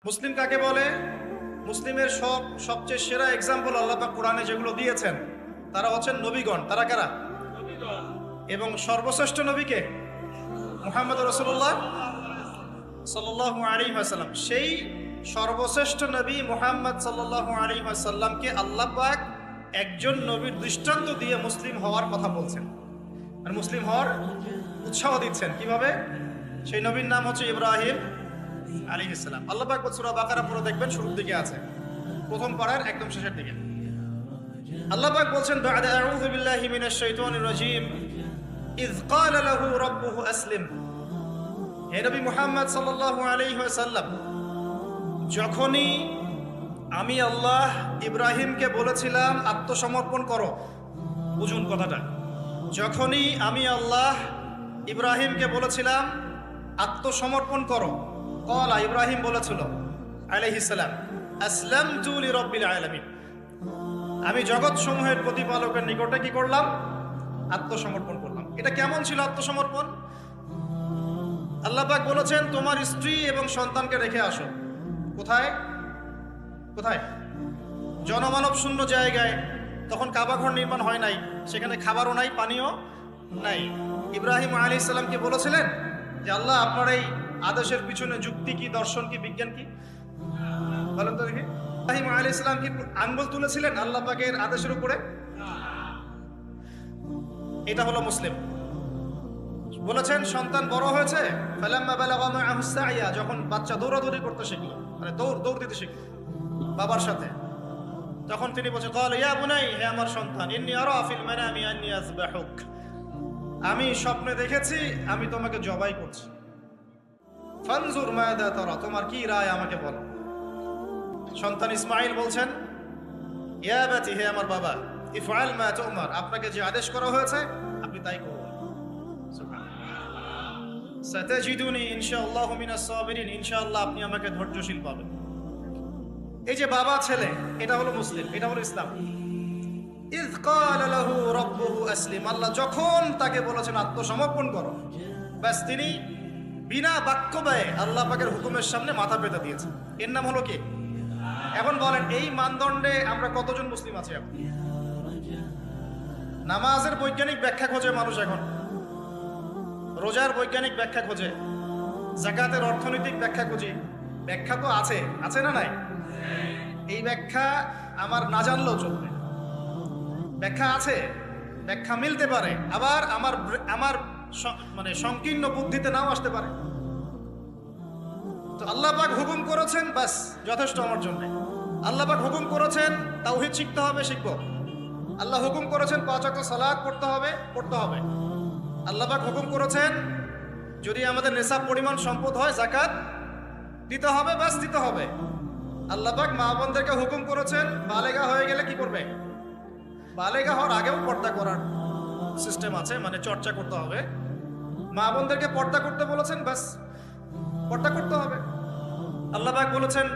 মুসলিম কাকে বলে? মুসলিমের সবচেয়ে সেরা এক্সাম্পল আল্লাহ পাক কোরআনে যেগুলো দিয়েছেন তারা হচ্ছেন নবীগণ। তারা কারা? এবং সর্বশ্রেষ্ঠ নবীকে মুহাম্মদ রাসূলুল্লাহ সাল্লাল্লাহু আলাইহি ওয়াসাল্লাম। সেই সর্বশ্রেষ্ঠ নবী মুহাম্মদ সাল্লাল্লাহু আলাইহি ওয়াসাল্লামকে আল্লাহ পাক একজন নবীর দৃষ্টান্ত দিয়ে মুসলিম হওয়ার কথা বলছেন, আর মুসলিম হওয়ার উৎসাহ দিচ্ছেন। কিভাবে? সেই নবীর নাম হচ্ছে ইব্রাহিম আলাইহিস সালাম। আল্লাহ পাক সূরা বাকারা পুরো দেখবেন, শুরুর দিকে আছে, প্রথম পারার একদম শেষের দিকে। আল্লাহ পাক বলছেন, বা'দা আউযু বিল্লাহি মিনাশ শাইতানির রাজীম, ইয ক্বালা লাহু রাব্বুহু আসলিম। হে নবী মুহাম্মদ সাল্লাল্লাহু আলাইহি ওয়াসাল্লাম, যখনই আমি আল্লাহ ইব্রাহিমকে বলেছিলাম আত্মসমর্পণ করো, বুঝুন কথাটা, যখনই আমি আল্লাহ ইব্রাহিমকে বলেছিলাম আত্মসমর্পণ করো, ক্বালা, ইব্রাহিম বলেছিল আলাইহিস সালাম, আসলামতু লিরাব্বিল আলামিন, আমি জগৎ সমূহের প্রতিপালকের নিকটে কি করলাম? আত্মসমর্পণ করলাম। এটা কেমন ছিল আত্মসমর্পণ? আল্লাহ পাক বলেছেন, তোমার স্ত্রী এবং সন্তানকে রেখে আসো। কোথায়? কোথায়? জনমানব শূন্য জায়গায়। তখন কাবা ঘর নির্মাণ হয় নাই, সেখানে খাবারও নাই, পানিও নাই। ইব্রাহিম আলাইহিস সালামকে বলেছিলেন যে আল্লাহ, আপনার এই আদেশের পিছনে যুক্তি কি, দর্শন কি, বিজ্ঞান কি? বলেন তো দেখি। ইব্রাহিম আলাইহিস সালাম কি আঙ্গুল তুলেছিলেন আল্লাহ পাকের আদেশের উপরে? এটা হলো মুসলিম। বলেছেন সন্তান বড় হয়েছে, ফালাম্মা বালাগা মাআহু সাইয়া, যখন বাচ্চা দৌড়াদৌড়ি করতে শিখলো, মানে দৌড় দিতে শিখলো বাবার সাথে, তখন তিনি বলছেন, ক্বাল ইয়া বুনাই, হে আমার সন্তান, ইন্নী আরা ফিল মানামি আন্নী আযবাহুক, আমি স্বপ্নে দেখেছি আমি তোমাকে জবাই করছি। ফানজুর মাযা তারা, তোমার কি রায় আমাকে বলো। সন্তান ইসমাঈল বলছেন, ইয়া বাতি, হে আমার বাবা, ইফআল মা তুমার, আপনাকে যে আদেশ করা হয়েছে আপনি তাই করুন। সাতাজিদুনি ইনশাআল্লাহু মিনাস সাবিরিন, ইনশাআল্লাহ আপনি আমাকে ধৈর্যশীল পাবেন। এই যে বাবা ছেলে, এটা হলো মুসলিম, এটা হলো ইসলাম। ইয ক্বালা লাহু রাব্বুহু আসলিম, আল্লাহ যখন তাকে বলেছেন আত্মসমর্পণ করো, ব্যাস তিনি বিনা বাক্য ব্যয়ে আল্লাহ পাকের হুকুমের সামনে মাথা পেতে দিয়েছেন। এর নাম হলো কি? এখন বলেন, এই মানদণ্ডে আমরা কতজন মুসলিম আছি এখন? নামাজের বৈজ্ঞানিক ব্যাখ্যা খোঁজে মানুষ এখন, রোজার বৈজ্ঞানিক ব্যাখ্যা খোঁজে, যাকাতের অর্থনৈতিক ব্যাখ্যা খুঁজি। ব্যাখ্যা তো আছে, আছে না নাই? এই ব্যাখ্যা আমার না জানলেও চলবে। ব্যাখ্যা আছে, ব্যাখ্যা মিলতে পারে, আবার আমার মানে সংকীর্ণ বুদ্ধিতে নাও আসতে পারে। তো আল্লাহ পাক হুকুম করেছেন, বাস যথেষ্ট আমার জন্য। আল্লাহ পাক হুকুম করেছেন তাওহীদ শিখতে হবে, শিখবো। আল্লাহ হুকুম করেছেন 5 ওয়াক্ত সালাত পড়তে হবে, পড়তে হবে। আল্লাহ পাক হুকুম করেছেন যদি আমাদের নেশাব পরিমাণ সম্পদ হয় যাকাত দিতে হবে, বাস দিতে হবে। আল্লাহ পাক মা বোনদেরকে হুকুম করেছেন বালেগা হয়ে গেলে কি করবে? বালেগা হওয়ার আগেও পর্দা করার সিস্টেম আছে, মানে চর্চা করতে হবে। মা বোনদেরকে পর্দা করতে বলেছেন, বাস পর্দা করতে হবে। আল্লাহ পাক বলেছেন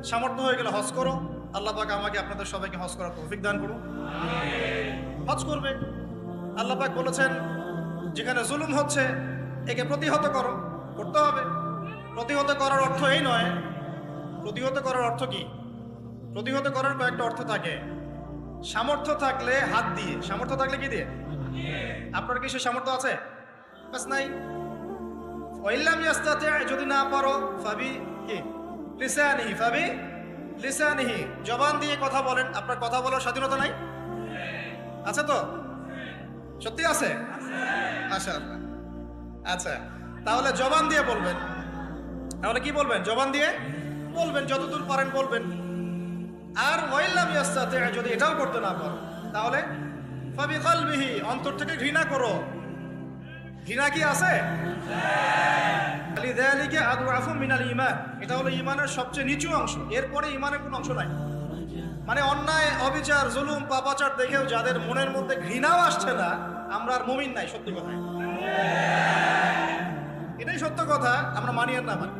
সামর্থ্য হয়ে গেলে হজ করো। আল্লাহ পাক আমাকে আপনাদের সবাইকে হজ করার তৌফিক দান করুন, হজ করবে। আল্লাহ পাক বলেছেন যেখানে জুলুম হচ্ছে একে প্রতিহত করো, করতে হবে। প্রতিহত করার অর্থ এই নয়। প্রতিহত করার অর্থ কি? প্রতিহত করার কয়েকটা অর্থ থাকে। সামর্থ্য থাকলে হাত দিয়ে, সামর্থ্য থাকলে কি দিয়ে? আপনার কি সে সামর্থ্য আছে? বাস নাই। ওয়াইল্লাম ইয়াস্তাতি, যদি না পারো, ফাবি কি লিসানিহি, ফাবি লিসানিহি, জবান দিয়ে কথা বলেন। আপনার কথা বলার স্বাধীনতা নাই? আছে তো? সত্যি আছে? আচ্ছা আচ্ছা, তাহলে জবান দিয়ে বলবেন। তাহলে কি বলবেন? জবান দিয়ে বলবেন, যতদূর পারেন বলবেন। আর ওয়াইল্লাম ইয়াস্তাতি, যদি এটাও করতে না পারো তাহলে ফাবি কলবিহি, অন্তর থেকে ঘৃণা করো। ঘৃণা কি আছে? লিযালিকা আদওয়াফু মিনাল ঈমান, এটা হলো ঈমানের সবচেয়ে নিচু অংশ। এরপরে ঈমানের কোনো অংশ নাই। মানে অন্যায়, অবিচার, জুলুম, পাপাচার দেখেও যাদের মনের মধ্যে ঘৃণাও আসছে না, আমরা আর মুমিন নাই। সত্যি কথা, এটাই সত্য কথা। আমরা মানি আর না মানি,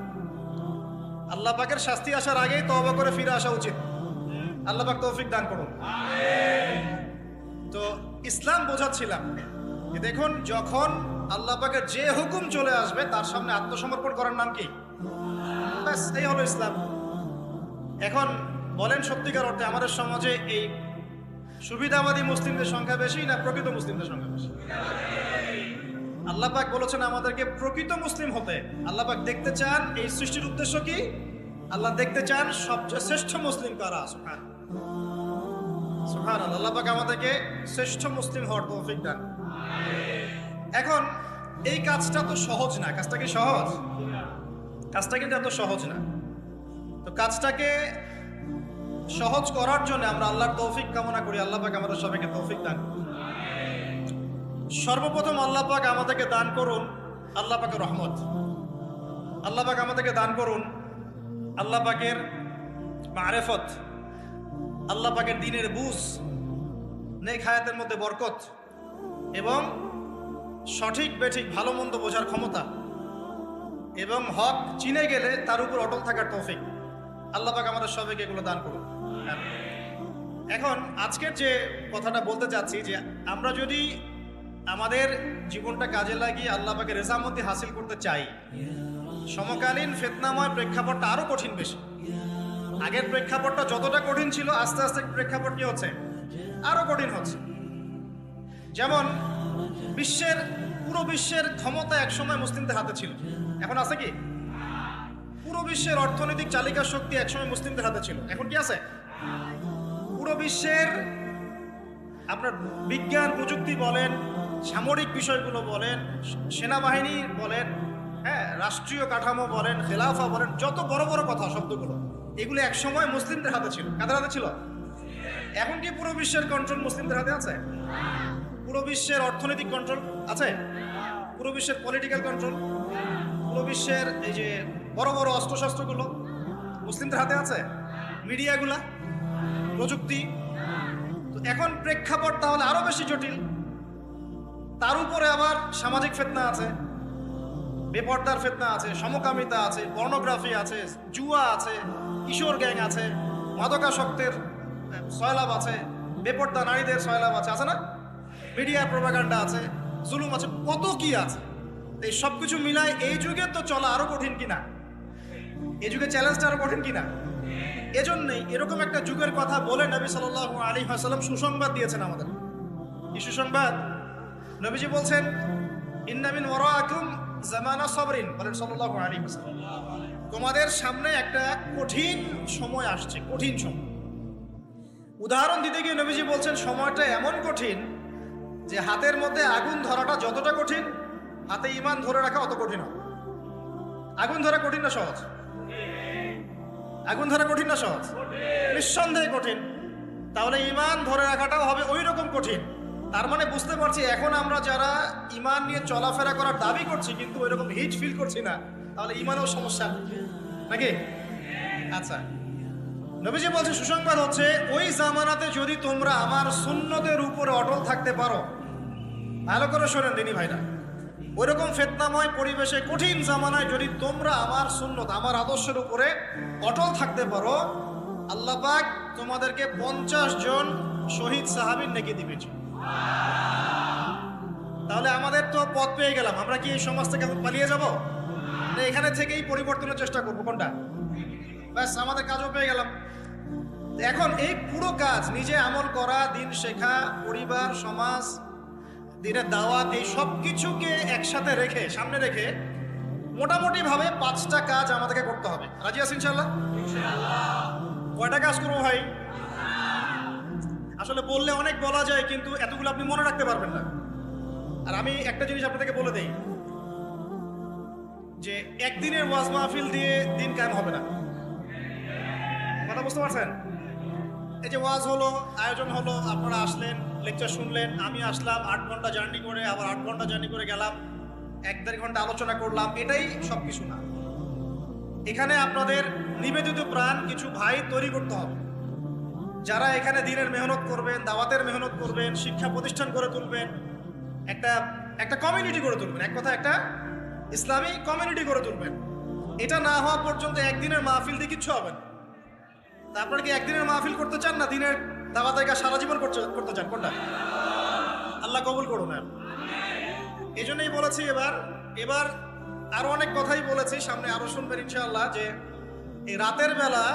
আল্লাহ পাকের শাস্তি আসার আগেই তওবা করে ফিরে আসা উচিত। আল্লাহ পাক তৌফিক দান করুন। তো ইসলাম বোঝাচ্ছিলাম যে দেখুন, যখন আল্লাহ পাকের যে হুকুম চলে আসবে তার সামনে আত্মসমর্পণ করার নাম কি? ব্যাস এই হলো ইসলাম। এখন বলেন সত্যিকার অর্থে আমাদের সমাজে এই সুবিধাবাদী মুসলিমদের সংখ্যা বেশি না প্রকৃত মুসলিমদের সংখ্যা বেশি? আল্লাহ পাক বলেছেন আমাদেরকে প্রকৃত মুসলিম হতে। আল্লাহ পাক দেখতে চান, এই সৃষ্টির উদ্দেশ্য কি? আল্লাহ দেখতে চান সবচেয়ে শ্রেষ্ঠ মুসলিম কারা। সুবহানাল্লাহ। আল্লাহ পাক আমাদেরকে শ্রেষ্ঠ মুসলিম হওয়ার তৌফিক দান। এখন এই কাজটা তো সহজ না। কাজটা কি সহজ? কাজটা কিন্তু এত সহজ না। তো কাজটাকে সহজ করার জন্য আমরা আল্লাহর তৌফিক কামনা করি। আল্লাহ পাক আমাদের সবাইকে তৌফিক দান। সর্বপ্রথম আল্লাহ পাক আমাদেরকে দান করুন আল্লাহ পাকের রহমত। আল্লাহ পাক আমাদেরকে দান করুন আল্লাহ পাকের মারেফত, আল্লাহ পাকের দ্বীনের বুঝ, নেক হায়াতের মধ্যে বরকত এবং সঠিক বেঠিক ভালো মন্দ বোঝার ক্ষমতা এবং হক চিনে গেলে তার উপর অটল থাকার তৌফিক। আল্লাহ পাক আমাদের সবাইকে এগুলো দান করুন। এখন আজকের যে কথাটা বলতে চাচ্ছি যে আমরা যদি আমাদের জীবনটা কাজে লাগিয়ে আল্লাহ পাকের রেজামতি হাসিল করতে চাই, সমকালীন ফিতনাময় প্রেক্ষাপটটা আরো কঠিন বেশি। আগের প্রেক্ষাপটটা যতটা কঠিন ছিল, আস্তে আস্তে প্রেক্ষাপট কি হচ্ছে? আরো কঠিন হচ্ছে। যেমন পুরো বিশ্বের ক্ষমতা একসময় মুসলিমদের হাতে ছিল, এখন আছে কি? পুরো বিশ্বের অর্থনৈতিক চালিকা শক্তি একসময় মুসলিমদের হাতে ছিল, এখন কি আছে? পুরো বিশ্বের আপনার বিজ্ঞান প্রযুক্তি বলেন, সামরিক বিষয়গুলো বলেন, সেনাবাহিনী বলেন, হ্যাঁ, রাষ্ট্রীয় কাঠামো বলেন, খেলাফা বলেন, যত বড় বড় কথা শব্দগুলো, এগুলো একসময় মুসলিমদের হাতে ছিল। কাদের হাতে ছিল? এখন কি পুরো বিশ্বের কন্ট্রোল মুসলিমদের হাতে আছে? পুরো বিশ্বের অর্থনৈতিক কন্ট্রোল আছে? পুরো বিশ্বের পলিটিক্যাল কন্ট্রোল, পুরো বিশ্বের এই যে বড় বড় অস্ত্রশস্ত্রগুলো মুসলিমদের হাতে আছে? মিডিয়াগুলা, প্রযুক্তি। তো এখন প্রেক্ষাপট তাহলে আরো বেশি জটিল। তার উপরে আবার সামাজিক ফিতনা আছে, বেপর্দার ফিতনা আছে, সমকামিতা আছে, পর্নোগ্রাফি আছে, জুয়া আছে, কিশোর গ্যাং আছে, মাদকাসক্তের সয়লাভ আছে, বেপর্দা নারীদের সয়লাভ আছে, আছে না? মিডিয়ার প্রোপাগান্ডা আছে, জুলুম আছে, কত কি আছে। এই সব কিছু মিলায় এই যুগে তো চলা আরো কঠিন কিনা? এই যুগে চ্যালেঞ্জটা আরো কঠিন কিনা? এজন্যই এরকম একটা যুগের কথা বলে নবী সাল্লাল্লাহু আলাইহি ওয়াসাল্লাম সুসংবাদ দিয়েছেন আমাদের। কি সুসংবাদ? নবীজি বলছেন, ইন্না মিন ওয়ারাকুম জামানা সাবরিন, বলেন সাল্লাল্লাহু আলাইহি ওয়াসাল্লাম, তোমাদের সামনে একটা কঠিন সময় আসছে, কঠিন সময়। উদাহরণ দিতে গিয়ে নবীজি বলছেন সময়টা এমন কঠিন যে হাতের মধ্যে আগুন ধরাটা যতটা কঠিন, হাতে ঈমান ধরে রাখা অত কঠিন হবে। আগুন ধরা কঠিন না সহজ? আগুন ধরা কঠিন না সহজ? নিঃসন্দেহে কঠিন। তাহলে ঈমান ধরে রাখাটাও হবে ওই রকম কঠিন। তার মানে বুঝতে পারছি এখন আমরা যারা ঈমান নিয়ে চলাফেরা করার দাবি করছি কিন্তু ওই রকম হিট ফিল করছি না, তাহলে ঈমানেও সমস্যা নাকি? আচ্ছা, নবীজি বলছে সুসংবাদ হচ্ছে ওই জামানাতে যদি তোমরা আমার সুন্নতের উপরে অটল থাকতে পারো, ভালো করে শোনেন দিনী ভাইরা, ওইরকম ফিতনাময় পরিবেশে কঠিন জামানায় যদি তোমরা আমার সুন্নত, আমার আদর্শের উপরে অটল থাকতে পারো, আল্লাহ পাক তোমাদেরকে 50 জন শহীদ সাহাবীর নেকি দিবে। তাহলে আমাদের তো পথ পেয়ে গেলাম। আমরা কি এই সমাজ থেকে পালিয়ে যাব? না, এখানে থেকেই পরিবর্তনের চেষ্টা করবো। কোনটা? ব্যাস, আমাদের কাজও পেয়ে গেলাম। এখন এই পুরো কাজ, নিজে আমল করা, দিন শেখা, পরিবার, সমাজ, দিনের দাওয়াত, এই সব কিছুকে একসাথে রেখে, সামনে রেখে মোটামুটি ভাবে 5টা কাজ আমাদেরকে করতে হবে। রাজি আছেন ইনশাআল্লাহ? কয়টা কাজ করবো ভাই? আসলে বললে অনেক বলা যায়, কিন্তু এতগুলো আপনি মনে রাখতে পারবেন না। আর আমি একটা জিনিস আপনাদেরকে বলে দেই যে একদিনের ওয়াজ মাহফিল দিয়ে দিন কায়েম হবে না। কথা বুঝতে পারছেন? এই যে ওয়াজ হলো, আয়োজন হলো, আপনারা আসলেন, লেকচার শুনলেন, আমি আসলাম 8 ঘন্টা জার্নি করে, আবার 8 ঘন্টা জার্নি করে গেলাম, 1-1.5 ঘন্টা আলোচনা করলাম, এটাই সব কিছু না। এখানে আপনাদের নিবেদিত প্রাণ কিছু ভাই তৈরি করতে হবে, যারা এখানে দিনের মেহনত করবেন, দাওয়াতের মেহনত করবেন, শিক্ষা প্রতিষ্ঠান গড়ে তুলবেন, একটা কমিউনিটি গড়ে তুলবেন। এক কথা, একটা ইসলামী কমিউনিটি গড়ে তুলবেন। এটা না হওয়া পর্যন্ত একদিনের মাহফিল দিয়ে কিচ্ছু হবে না। তা আপনারা কি একদিনের মাহফিল করতে চান না দিনের দাওয়াতের কাজ সারা জীবন করতে চান? কোনটা? আল্লাহ কবুল করুন। এই জন্যই বলেছি এবার আরো অনেক কথাই বলেছি, সামনে আরো শুনবেন ইনশাআল্লাহ, যে এই রাতের বেলা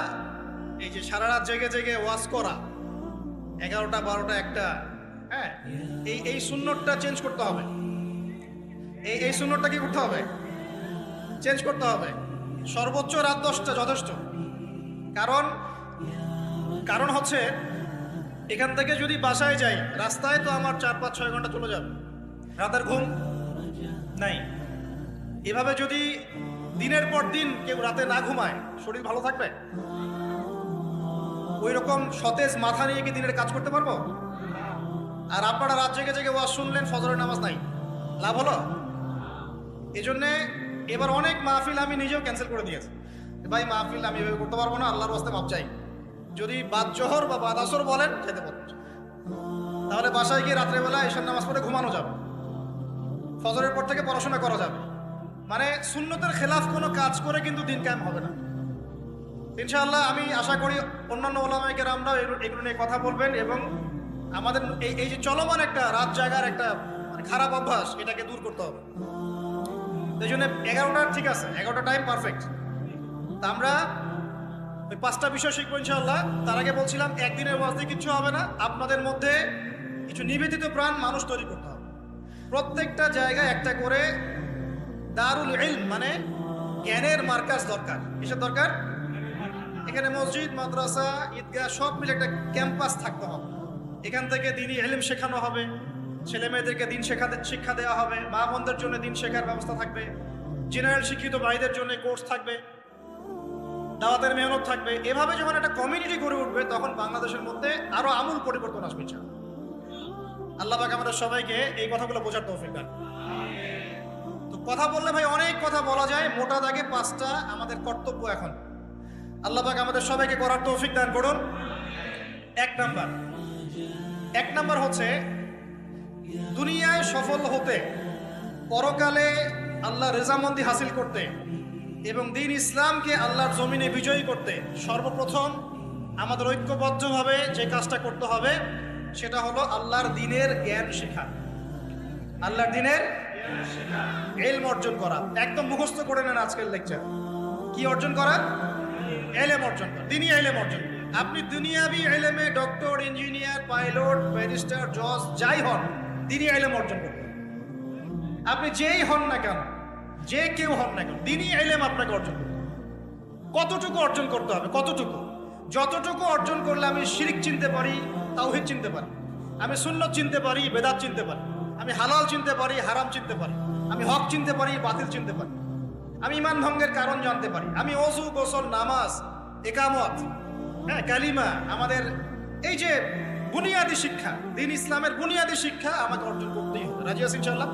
এই যে সারা রাত জেগে জেগে ওয়াজ করা, 11টা 12টা 1টা, হ্যাঁ, এই সুন্নতটা চেঞ্জ করতে হবে। এই সুন্নতটা কি করতে হবে? চেঞ্জ করতে হবে। সর্বোচ্চ রাত 10টা যথেষ্ট। কারণ হচ্ছে এখান থেকে যদি বাসায় যাই, রাস্তায় তো আমার 4-5-6 ঘন্টা চলে যাবে, রাতের ঘুম নাই। এভাবে যদি দিনের পর দিন কেউ রাতে না ঘুমায়, শরীর ভালো থাকবে? ওই রকম সতেজ মাথা নিয়ে কি দিনের কাজ করতে পারবো? আর আপনারা রাত জেগে জেগে ওয়াজ শুনলেন, ফজরের নামাজ নাই, লাভ হলো? এজন্যে এবার অনেক মাহফিল আমি নিজেও ক্যান্সেল করে দিয়েছি। ভাই মাহফিল আমি এভাবে করতে পারবো না, আল্লাহর রাস্তায় মাপ চাই। যদি বাদ জোহর বা বাদ আসর বলেন যেতে পারবো, তাহলে বাসায় গিয়ে রাত্রেবেলা এশার নামাজ পড়ে ঘুমানো যাবে, ফজরের পর থেকে পড়াশোনা করা যাবে। মানে সুন্নতের খেলাফ কোনো কাজ করে কিন্তু দিন কায়েম হবে না ইনশাআল্লাহ। আমি আশা করি অন্যান্য ওলামায়ে কেরামরাও এগুলো নিয়ে কথা বলবেন এবং আমাদের এই যে চলমান একটা রাত জাগার একটা খারাপ অভ্যাস, এটাকে দূর করতে হবে। এই জন্য 11টা ঠিক আছে, 11টা টাইম পারফেক্ট। তা আমরা ওই 5টা বিষয় শিখবো ইনশাআল্লাহ। তার আগে বলছিলাম একদিনের ওয়াজ দিয়ে কিচ্ছু হবে না, আপনাদের মধ্যে কিছু নিবেদিত প্রাণ মানুষ তৈরি করতে হবে। প্রত্যেকটা জায়গায় একটা করে দারুল ইলম মানে জ্ঞানের মার্কাজ দরকার। কিসের দরকার? এখানে মসজিদ, মাদ্রাসা, ঈদগাহ সব মিলে একটা ক্যাম্পাস থাকতে হবে। এখান থেকে দিনই ইলম শেখানো হবে, ছেলে মেয়েদেরকে দিন শিক্ষা দেওয়া হবে, মা বোনদের জন্য দিন শেখার ব্যবস্থা থাকবে, জেনারেল শিক্ষিত ভাইদের জন্য কোর্স থাকবে, দাওয়াতের মেহনত থাকবে। এভাবে যখন একটা কমিউনিটি গড়ে উঠবে তখন বাংলাদেশের মধ্যে আরো আমূল পরিবর্তন আসবে। আল্লাহ পাক আমাদের সবাইকে এই কথাগুলো বোঝার তৌফিক দান। তো কথা বললে ভাই অনেক কথা বলা যায়, মোটা দাগে 5টা আমাদের কর্তব্য এখন আল্লাহ পাক আমাদের সবাইকে করার তৌফিক দান করুন। এক নাম্বার হচ্ছে দুনিয়ায় সফল হতে, পরকালে আল্লাহ রেজামন্দি হাসিল করতে এবং দ্বীন ইসলামকে আল্লাহর জমিনে বিজয়ী করতে সর্বপ্রথম আমাদের ঐক্যবদ্ধভাবে যে কাজটা করতে হবে সেটা হলো আল্লাহর দ্বীনের জ্ঞান শেখা। আল্লাহর দ্বীনের ইলম অর্জন করা। একদম মুখস্থ করে নেন আজকের লেকচার। কি অর্জন করা? ইলম অর্জন করা, দ্বীনি ইলম অর্জন। আপনি দুনিয়াবি ইলমে ডক্টর, ইঞ্জিনিয়ার, পাইলট, ব্যারিস্টার, জজ যাই হন, দ্বীনি ইলম অর্জন করতে। আপনি যেই হন না কেন, যে কেউ হন না কেন, দ্বীনি ইলম আপনাকে অর্জন করতে। কতটুকু অর্জন করতে হবে? কতটুকু? যতটুকু অর্জন করলে আমি শিরক চিনতে পারি, তাওহীদ চিনতে পারি, আমি সুন্নত চিনতে পারি, বেদাত চিনতে পারি, আমি হালাল চিনতে পারি, হারাম চিনতে পারি, আমি হক চিনতে পারি, বাতিল চিনতে পারি, আমি ঈমান ভঙ্গের কারণ জানতে পারি, আমি ওযু, গোসল, নামাজ, ইকামত, হ্যাঁ, কালিমা, আমাদের এই যে বুনিয়াদী শিক্ষা, দ্বীন ইসলামের বুনিয়াদী শিক্ষা আমাকে অর্জন করতেই হবে। রাজি আছেন ইনশাআল্লাহ?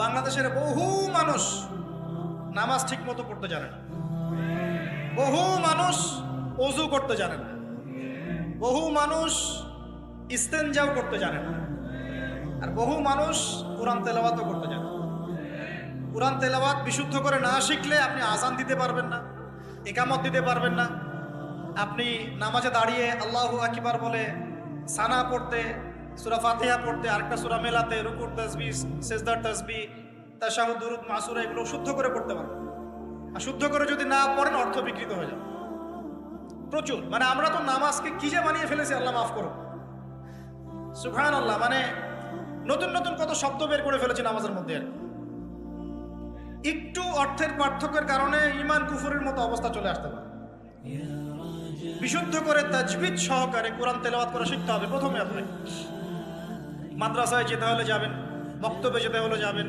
বাংলাদেশের বহু মানুষ নামাজ ঠিক মতো পড়তে জানে না, বহু মানুষ ওযু করতে জানে না, বহু মানুষ ইস্তেনজাও করতে জানে না, আর বহু মানুষ কোরআন তেলাওয়াতও করতে জানে না। কোরআন তেলাওয়াত বিশুদ্ধ করে না শিখলে আপনি আযান দিতে পারবেন না, ইকামত দিতে পারবেন না। আপনি নামাজে দাঁড়িয়ে আল্লাহু আকবার বলে সানা পড়তে, সূরা ফাতিহা পড়তে, আরেকটা সূরা মেলাতে, রুকুর তাসবিহ, সিজদার তাসবিহ, তাশাহুদ, দুরুদ, মাসুরা এগুলো শুদ্ধ করে পড়তে পারবেন। আর শুদ্ধ করে যদি না পড়েন অর্থ বিকৃত হয়ে যাবে প্রচুর। মানে আমরা তো নামাজকে কি যে বানিয়ে ফেলেছি, আল্লাহ মাফ করুন, সুবহানাল্লাহ। মানে নতুন নতুন কত শব্দ বের করে ফেলেছি নামাজের মধ্যে। একটু অর্থের পার্থক্যের কারণে ঈমান কুফরের মতো অবস্থা চলে আসতে পারে। বিশুদ্ধ করে তাজবিদ সহকারে কোরআন তেলাওয়াত করা শিখতে হবে প্রথমে। আপনি মাদ্রাসায় যেতে হলে যাবেন, বক্তব্যে যেতে হলে যাবেন,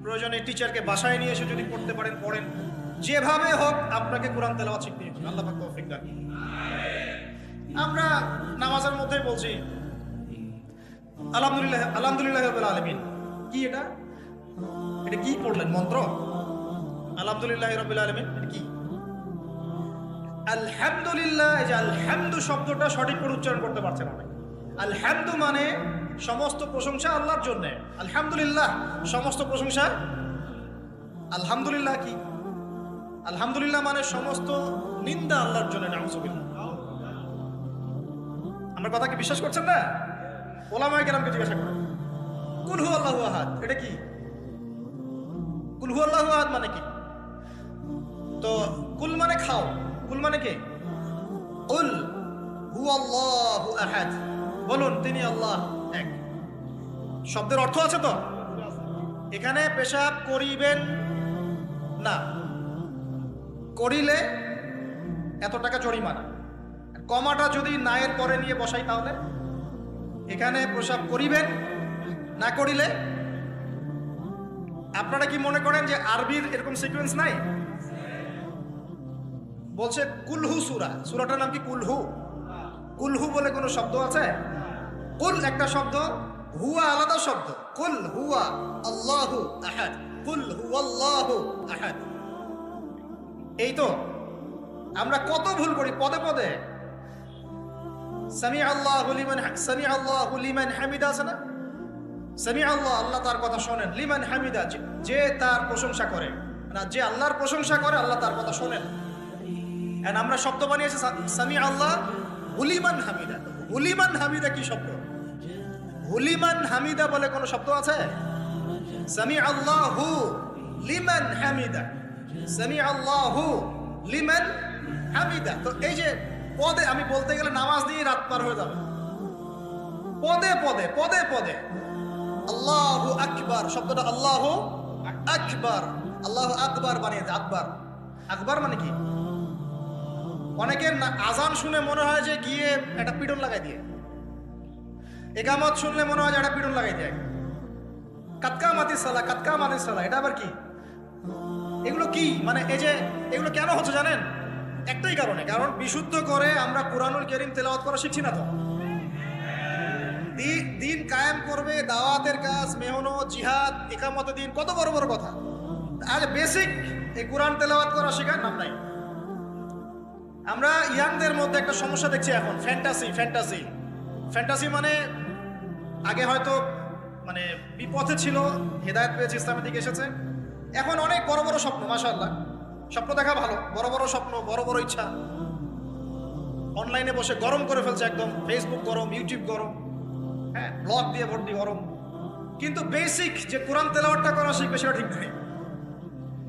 প্রয়োজনে টিচারকে বাসায় নিয়ে এসে যদি পড়তে পারেন পড়েন, যেভাবে হোক আপনাকে কোরআন তেলাওয়াত শিখতে হবে। আল্লাহ পাক তৌফিক দান। আমরা নামাজের মধ্যে বলছি আলহামদুলিল্লাহ, আলহামদুলিল্লাহ রাব্বিল আলামিন। কি এটা? এটা কি পড়লেন মন্ত্র? আলহামদুলিল্লাহ রাব্বিল আলামিন এটা কি? আলহামদুলিল্লাহ, এই যে আলহামদু শব্দটা সঠিক করে উচ্চারণ করতে পারছেন না। আলহামদু মানে সমস্ত প্রশংসা আল্লাহর জন্য। আলহামদুলিল্লাহ সমস্ত প্রশংসা। আলহামদুলিল্লাহ কি? আলহামদুলিল্লাহ মানে সমস্ত নিন্দা আল্লাহর জন্য। নাউযুবিল্লাহ। আমার কথা কি বিশ্বাস করছেন না? ওলামায়ে কেরামকে জিজ্ঞাসা করেন। কুল হু আল্লাহু আহাদ এটা কি? কুল হু আল্লাহু আহাদ মানে কি? তো কুল মানে খাও, কুল মানে কি? কুল হুয়াল্লাহু আহাদ, বলুন তিনি আল্লাহ এক। শব্দের অর্থ আছে তো? এখানে পেশাব করিবেন না, করিলে এত টাকা জরিমানা। কমাটা যদি নায়ের পরে নিয়ে বসাই তাহলে এখানে পেশাব করিবেন না করিলে। আপনারা কি মনে করেন যে আরবির এরকম সিকোয়েন্স নাই? বলছে কুলহু সূরা, সূরাটার নাম কি কুলহু? কুলহু বলে কোনো শব্দ আছে? কুল একটা শব্দ, হুয়া আলাদা শব্দ। কুল হুয়া আল্লাহু আহাদ, কুল হুয়াল্লাহু আহাদ। এই তো আমরা কত ভুল করি পদে পদে। সামি আল্লাহু লিমান হামিদা আছে না? সামি আল্লাহ, আল্লাহ তার কথা শোনেন। লিমান হামিদা, যে তার প্রশংসা করে, না যে আল্লাহর প্রশংসা করে আল্লাহ তার কথা শোনেন। এন্ড আমরা শব্দ বানিয়েছি সামি আল্লাহ হুলিমান হামিদা। হুলিমান হামিদা কি শব্দ? হুলিমান হামিদা বলে কোনো শব্দ আছে? সামি আল্লাহু লিমান হামিদা, সামি আল্লাহু লিমান হামিদা। তো এই যে পদে, আমি বলতে গেলে নামাজ দিয়ে রাত পার হয়ে যাবে। পদে পদে পদে পদে আল্লাহু আকবার শব্দটা আল্লাহু আকবার, আল্লাহু আকবার বানিয়ে দেয়। আকবার, আকবার মানে কি? অনেকের আজান শুনে মনে হয় যে গিয়ে একটা পিটন লাগাই দিয়ে, একামত শুনলে মনে হয় যে একটা পিটন লাগাই দেয়। কাতকা মাতি সালা, কাতকা মাতি সালা, এটা আবার কি? এগুলো কি মানে এই যে এগুলো কেন হচ্ছে জানেন? একটাই কারণে, কারণ বিশুদ্ধ করে আমরা কুরআনুল কারীম তেলাওয়াত করা শিখছি না। তো দিন কায়েম করবে, দাওয়াতের কাজ, মেহনত, জিহাদ, ইকামত দিন, কত বড় বড় কথা। আজ বেসিক এই কোরআন তেলাওয়াত করা শেখার নাম নাই। আমরা ইয়াংদের মধ্যে একটা সমস্যা দেখছি এখন, ফ্যান্টাসি। ফ্যান্টাসি ফ্যান্টাসি মানে আগে হয়তো মানে বিপথে ছিল, হেদায়েত পেয়েছে, ইসলামের দিকে এসেছে। এখন অনেক বড় বড় স্বপ্ন, মাশাআল্লাহ, স্বপ্ন দেখা ভালো, বড় বড় স্বপ্ন, বড় বড় ইচ্ছা। অনলাইনে বসে গরম করে ফেলছে একদম, ফেসবুক গরম, ইউটিউব গরম, হ্যাঁ, ব্লগ দিয়ে ভর্তি গরম। কিন্তু বেসিক যে কোরআন তেলাওয়াতটা করা শিখবে সেটা ঠিক নেই।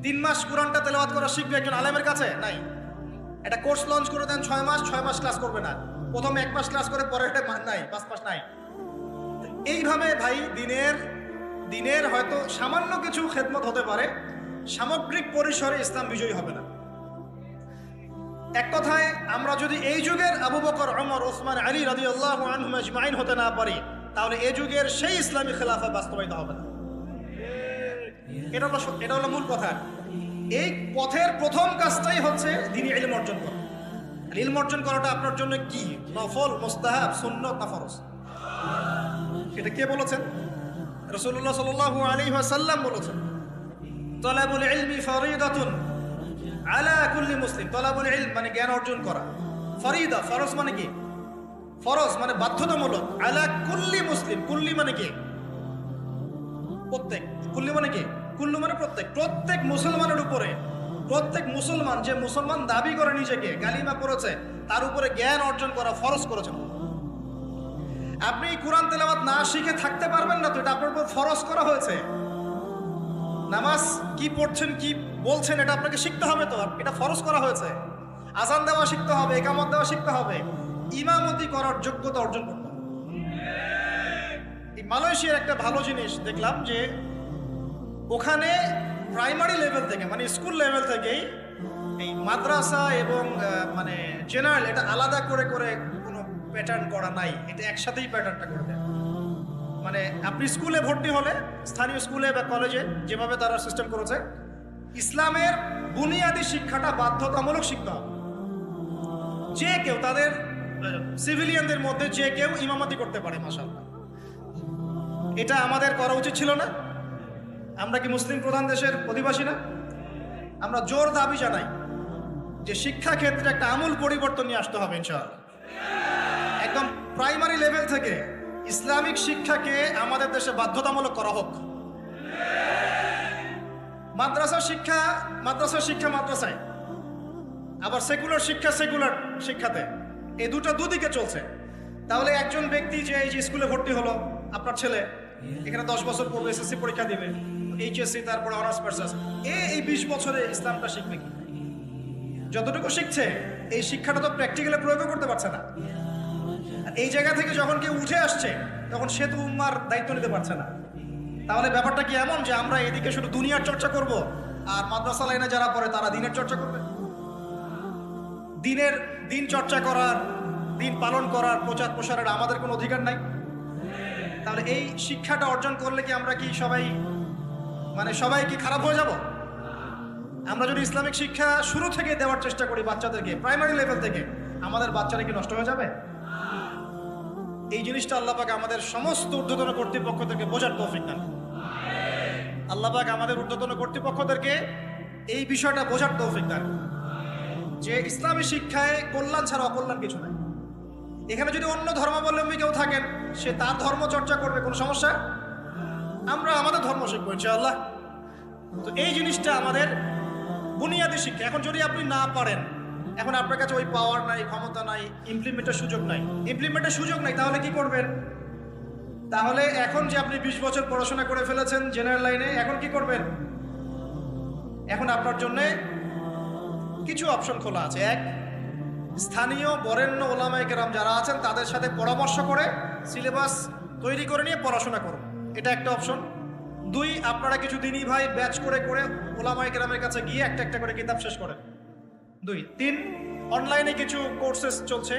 3 মাস কোরআনটা তেলাওয়াত করা শিখবে একজন আলেমের কাছে নাই। একটা কোর্স লঞ্চ করে দেন 6 মাস, 6 মাস ক্লাস করবে না, প্রথমে 1 মাস ক্লাস করে পরে এটা নাই, 5 মাস নাই। এইভাবে ভাই দিনের হয়তো সামান্য কিছু খেদমত হতে পারে, সামগ্রিক পরিসরে ইসলাম বিজয়ী হবে না। এক কথায় আমরা যদি এই যুগের আবু বকর, ওমর, ওসমান, আলী রাদিয়াল্লাহু আনহুম আজমাইন হতে না পারি, তাহলে এই যুগের সেই ইসলামী খেলাফত বাস্তবায়িত হবে না। এটা হলো মূল কথা। এই পথের প্রথম কাজটাই হচ্ছে দ্বীনি ইলম অর্জন করা। ইলম অর্জন করাটা আপনার জন্য কি? নফল, মুস্তাহাব, সুন্নত না ফরজ? এটা কে বলেছেন? রাসূলুল্লাহ সাল্লাল্লাহু আলাইহি ওয়াসাল্লাম বলেছেন, তালাবুল ইলমি ফরিদাতুন আলা কুল্লি মুসলিম। তালাবুল ইলম মানে জ্ঞান অর্জন করা, ফরিদা ফরজ মানে কি? ফরজ মানে বাধ্যতামূলক। আলা কুল্লি মুসলিম, কুল্লি মানে কি? প্রত্যেক। কুল্লি মানে কি? কুল্লু মানে প্রত্যেক। প্রত্যেক মুসলমানের উপরে, প্রত্যেক মুসলমান যে মুসলমান দাবি করে নিজেকে, কালিমা পড়েছে, তার উপরে জ্ঞান অর্জন করা ফরজ করেছেন। আপনি কোরআন তেলাওয়াত না শিখে থাকতে পারবেন না, তো এটা আপনার উপর ফরজ করা হয়েছে। নামাজ কি পড়ছেন, কি বলছেন, এটা আপনাকে শিখতে হবে, তো এটা ফরজ করা হয়েছে। আজান দেওয়া শিখতে হবে, ইকামত দেওয়া শিখতে হবে, ইমামতি করার যোগ্যতা অর্জন করতে হবে। এই মালয়েশিয়ার একটা ভালো জিনিস দেখলাম যে ওখানে প্রাইমারি লেভেল থেকে, মানে স্কুল লেভেল থেকেই এই মাদ্রাসা এবং মানে জেনারেল এটা আলাদা করে করে কোনো প্যাটার্ন করা নাই, এটা একসাথেই প্যাটার্নটা করে দেয়। মানে আপনি স্কুলে ভর্তি হলে, স্থানীয় স্কুলে বা কলেজে যেভাবে তারা সিস্টেম করেছে, ইসলামের বুনিয়াদী শিক্ষাটা বাধ্যতামূলক শিখতে হবে। যে কেউ, তাদের সিভিলিয়ানদের মধ্যে যে কেউ ইমামতি করতে পারে, মাশাআল্লাহ। এটা আমাদের করা উচিত ছিল না? আমরা কি মুসলিম প্রধান দেশের অধিবাসী না? আমরা জোর দাবি জানাই যে শিক্ষা ক্ষেত্রে একটা আমূল পরিবর্তন নিয়ে আসতে হবে ইনশাআল্লাহ। একদম প্রাইমারি লেভেল থেকে ইসলামিক শিক্ষাকে আমাদের দেশে বাধ্যতামূলক করা হোক। মাদ্রাসা শিক্ষা মাদ্রাসায়, আবার সেকুলার শিক্ষাতে, এই দুদিকে চলছে। তাহলে একজন ব্যক্তি যে এই যে স্কুলে ভর্তি হলো, আপনার ছেলে এখানে 10 বছর পড়বে, এসএসসি পরীক্ষা দিবে, এইচএসসি, তারপরে অনার্স মাস্টার্স, এই 20 বছরে ইসলামটা শিখবে কি? যতটুকু শিখছে এই শিক্ষাটা তো প্র্যাকটিক্যালি প্রয়োগ করতে পারছে না। এই জায়গা থেকে যখন কেউ উঠে আসছে তখন সে তো উম্মার দায়িত্ব নিতে পারছে না। তাহলে ব্যাপারটা কি এমন যে আমরা এদিকে শুধু দুনিয়ার চর্চা করব আর মাদ্রাসা লাইনে যারা পড়ে তারা দিনের চর্চা করবে? দিন চর্চা করার, দিন পালন করার, প্রচার প্রসারের আমাদের কোনো অধিকার নাই? তাহলে এই শিক্ষাটা অর্জন করলে কি আমরা কি সবাই কি খারাপ হয়ে যাব? আমরা যদি ইসলামিক শিক্ষা শুরু থেকে দেওয়ার চেষ্টা করি বাচ্চাদেরকে, প্রাইমারি লেভেল থেকে, আমাদের বাচ্চারা কি নষ্ট হয়ে যাবে? এই জিনিসটা আল্লাহ পাক আমাদের সমস্ত ঊর্ধ্বতন কর্তৃপক্ষদেরকে বোঝার তৌফিক দান। আল্লাহ পাক আমাদের ঊর্ধ্বতন কর্তৃপক্ষদেরকে এই বিষয়টা বোঝার তৌফিক দান যে ইসলামী শিক্ষায় কল্যাণ ছাড়া অকল্যাণ কিছু নাই। এখানে যদি অন্য ধর্মাবলম্বী কেউ থাকেন, সে তার ধর্ম চর্চা করবে, কোনো সমস্যা? আমরা আমাদের ধর্ম শিখবো ইনশাআল্লাহ। তো এই জিনিসটা আমাদের বুনিয়াদী শিক্ষা। এখন যদি আপনি না পারেন, এখন আপনার কাছে ওই পাওয়ার নাই, ক্ষমতা নাই, ইমপ্লিমেন্টের সুযোগ নাই, তাহলে কি করবেন? তাহলে এখন যে আপনি 20 বছর পড়াশোনা করে ফেলেছেন জেনারেল লাইনে, এখন কি করবেন? এখন আপনার জন্য কিছু অপশন খোলা আছে। এক, স্থানীয় বরেণ্য ওলামায়ে কেরাম যারা আছেন তাদের সাথে পরামর্শ করে সিলেবাস তৈরি করে নিয়ে পড়াশোনা করুন, এটা একটা অপশন। 2, আপনারা কিছু দিনই ভাই ব্যাচ করে ওলামায়ে কেরামের কাছে গিয়ে একটা করে কিতাব শেষ করেন। 2, 3, অনলাইনে কিছু কোর্সেস চলছে,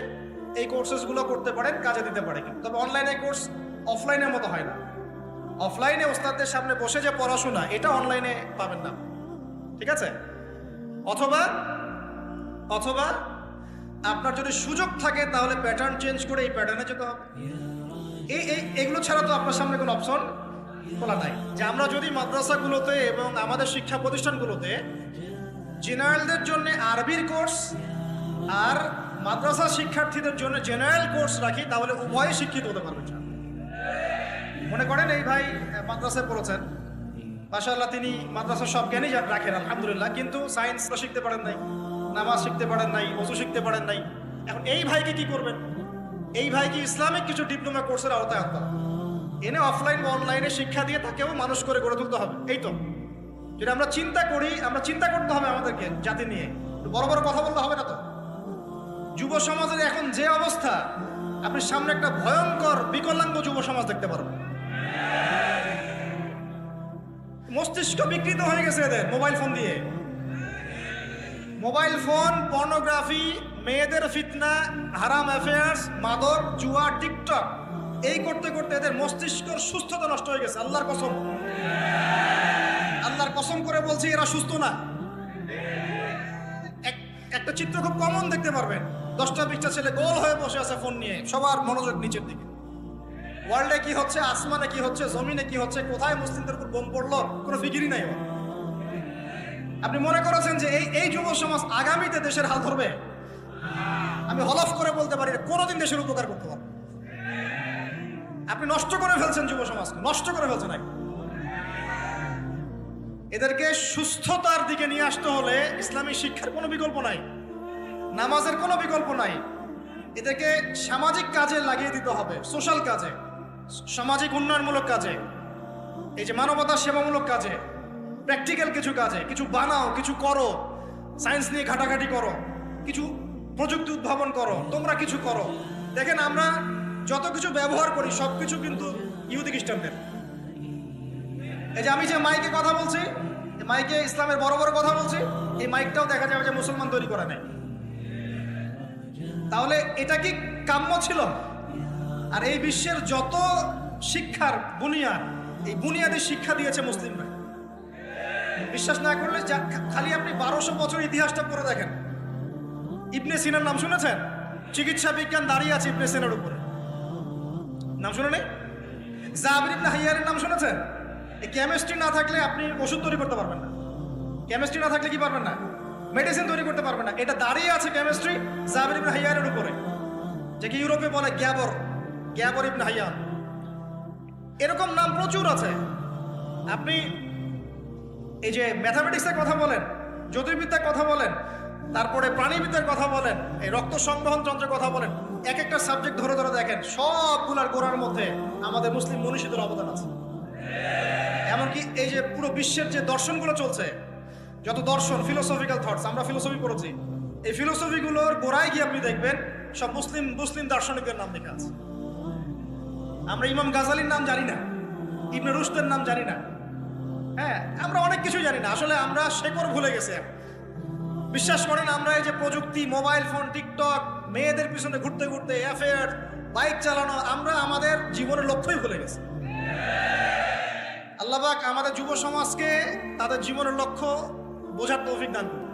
এই কোর্সেসগুলো করতে পারেন, কাজে দিতে পারে। তবে অনলাইনে কোর্স অফলাইনের মতো হয় না। অফলাইনে ওস্তাদদের সামনে বসে যে পড়াশোনা, এটা অনলাইনে পাবেন না, ঠিক আছে? অথবা আপনার যদি সুযোগ থাকে তাহলে প্যাটার্ন চেঞ্জ করে এই প্যাটার্নে যেতে হবে। এগুলো ছাড়া তো আপনার সামনে কোনো অপশন খোলা নাই। যে আমরা যদি মাদ্রাসাগুলোতে এবং আমাদের শিক্ষা প্রতিষ্ঠানগুলোতে জেনারেলদের জন্য আরবির কোর্স আর মাদ্রাসা শিক্ষার্থীদের জন্য জেনারেল কোর্স রাখি, তাহলে উভয়ে শিক্ষিত হতে পারবে। মনে করেন এই ভাই মাদ্রাসায় পড়েছেন, মাশাআল্লাহ, তিনি মাদ্রাসার সব জ্ঞানই রাখেন আলহামদুলিল্লাহ, কিন্তু সায়েন্স শিখতে পারেন নাই, নামাজ শিখতে পারেন নাই, ওযু শিখতে পারেন নাই। এখন এই ভাইকে কি করবেন? এই ভাইকে ইসলামিক কিছু ডিপ্লোমা কোর্সের আওতায় আনতে হবে, এনে অফলাইন বা অনলাইনে শিক্ষা দিয়ে তাকেও মানুষ করে গড়ে তুলতে হবে। এই তো যদি আমরা চিন্তা করি, আমরা চিন্তা করতে হবে আমাদেরকে জাতি নিয়ে, বড় বড় কথা বলতে হবে না তো। যুব সমাজের এখন যে অবস্থা, আপনি সামনে একটা ভয়ঙ্কর বিকলাঙ্গ যুব সমাজ দেখতে পারবেন। মস্তিষ্ক বিকৃত হয়ে গেছে এদের মোবাইল ফোন দিয়ে। মোবাইল ফোন, পর্নোগ্রাফি, মেয়েদের ফিতনা, হারাম অ্যাফেয়ার্স, মাদক, জুয়া, টিকটক, এই করতে করতে এদের মস্তিষ্কের সুস্থতা নষ্ট হয়ে গেছে। আল্লাহর কসম করে বলছি, এরা সুস্থ না। একটা চিত্র খুব কমন দেখতে পারবেন, 10টা-20টা ছেলে গোল হয়ে বসে আছে ফোন নিয়ে, সবার মনোযোগ নিচের দিকে। ওয়ার্ল্ডে কি হচ্ছে, আসমানে কি হচ্ছে, জমিনে কি হচ্ছে, কোথায় মুসলিমদের উপর বোম পড়লো, কোনো ফিকিরই নাই। আপনি মনে করেছেন যে এই যুব সমাজ আগামীতে দেশের হাল ধরবে? আমি হলফ করে বলতে পারি কোনোদিন দেশের উপকার করতে পারবে। আপনি নষ্ট করে ফেলছেন যুব সমাজকে, নষ্ট করে ফেলছেন। এদেরকে সুস্থতার দিকে নিয়ে আসতে হলে ইসলামী শিক্ষার কোনো বিকল্প নাই, নামাজের কোনো বিকল্প নাই। এদেরকে সামাজিক কাজে লাগিয়ে দিতে হবে, সোশ্যাল কাজে, সামাজিক উন্নয়নমূলক কাজে, এই যে মানবতা সেবামূলক কাজে, প্র্যাকটিক্যাল কিছু কাজে, কিছু বানাও, কিছু করো, সায়েন্স নিয়ে ঘাটাঘাটি করো, কিছু প্রযুক্তি উদ্ভাবন করো, তোমরা কিছু করো। দেখেন আমরা যত কিছু ব্যবহার করি সব কিছু কিন্তু ইহুদি খ্রিস্টানদের। এই যে আমি যে মাইকে কথা বলছি, মাইকে ইসলামের বড় বড় কথা বলছি, এই মাইকটাও দেখা যাবে যে মুসলমান তৈরি করে নেয়। তাহলে এটা কি কাম্য ছিল? আর এই বিশ্বের যত শিক্ষার বুনিয়াদ, এই বুনিয়াদী শিক্ষা দিয়েছে মুসলিমরা। বিশ্বাস না করলে খালি আপনি 1200 বছর ইতিহাসটা পড়ে দেখেন। ইবনে সিনার নাম শুনেছেন? চিকিৎসা বিজ্ঞান দাঁড়িয়ে আছে ইবনে সিনার উপরে, নাম শুনে নেই? জাবির ইবনে হাইয়ারের নাম শুনেছেন? এই কেমিস্ট্রি না থাকলে আপনি ওষুধ তৈরি করতে পারবেন না। কেমিস্ট্রি না থাকলে কি পারবেন না? মেডিসিন তৈরি করতে পারবেন না। এটা দাঁড়িয়ে আছে কেমিস্ট্রি জাবির ইবনে হাইয়ারের উপরে, যে কি ইউরোপে বলে গ্যাবর ইবনে হাইয়ার। এরকম নাম প্রচুর আছে। আপনি এই যে ম্যাথামেটিক্সের কথা বলেন, জ্যোতির্বিদ্যার কথা বলেন, তারপরে প্রাণীবিদ্যার কথা বলেন, এই রক্ত সংবহন যন্ত্রের কথা বলেন, এক একটা সাবজেক্ট ধরে ধরে দেখেন, সবগুলার গোড়ার মধ্যে আমাদের মুসলিম মনীষীদের অবদান আছে। এমনকি এই যে পুরো বিশ্বের যে দর্শনগুলো চলছে, যত দর্শন, ফিলোসফিক্যাল থটস, আমরা ফিলোসফি পড়েছি, এই ফিলোসফিগুলোর গোড়ায় গিয়ে আপনি দেখবেন সব মুসলিম দার্শনিকদের নাম লেখা আছে। আমরা ইমাম গাজালির নাম জানি না, ইবনে রুশদের নাম জানি না। হ্যাঁ, আমরা অনেক কিছু জানি না, আসলে আমরা শেকড় ভুলে গেছি। বিশ্বাস করেন, আমরা এই যে প্রযুক্তি, মোবাইল ফোন, টিকটক, মেয়েদের পিছনে ঘুরতে ঘুরতে, অ্যাফেয়ার, বাইক চালানো, আমরা আমাদের জীবনের লক্ষ্যই ভুলে গেছি। আল্লাহ পাক আমাদের যুব সমাজকে তাদের জীবনের লক্ষ্য বোঝার তৌফিক দান করুন।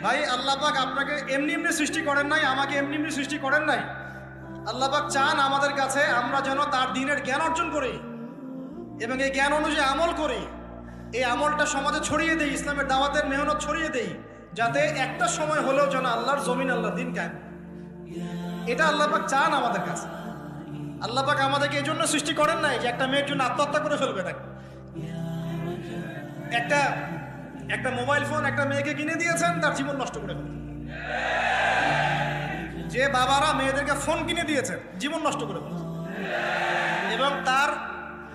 ভাই, আল্লাহ পাক আপনাকে এমনি এমনি সৃষ্টি করেন নাই, আমাকে এমনি এমনি সৃষ্টি করেন নাই। আল্লাহ পাক চান আমাদের কাছে আমরা যেন তার দ্বীনের জ্ঞান অর্জন করি এবং এই জ্ঞান অনুযায়ী আমল করি। এই আমলটা সমাজে ছড়িয়ে দেই, ইসলামের দাওয়াতের মেহনত ছড়িয়ে দেই, যাতে একটা সময় হলেও যেন আল্লাহর জমিন, আল্লাহর দ্বীন কায়েম। এটা আল্লাহ পাক চান আমাদের কাছে। আল্লাহ পাক আমাদেরকে এই জন্য সৃষ্টি করেন নাই যে একটা মেয়ের জন্য আত্মহত্যা করে ফেলবে না। একটা মোবাইল ফোন একটা মেয়েকে কিনে দিয়েছেন, তার জীবন নষ্ট করে ফেলবে। যে বাবারা মেয়েদেরকে ফোন কিনে দিয়েছেন, জীবন নষ্ট করে ফেলছে এবং তার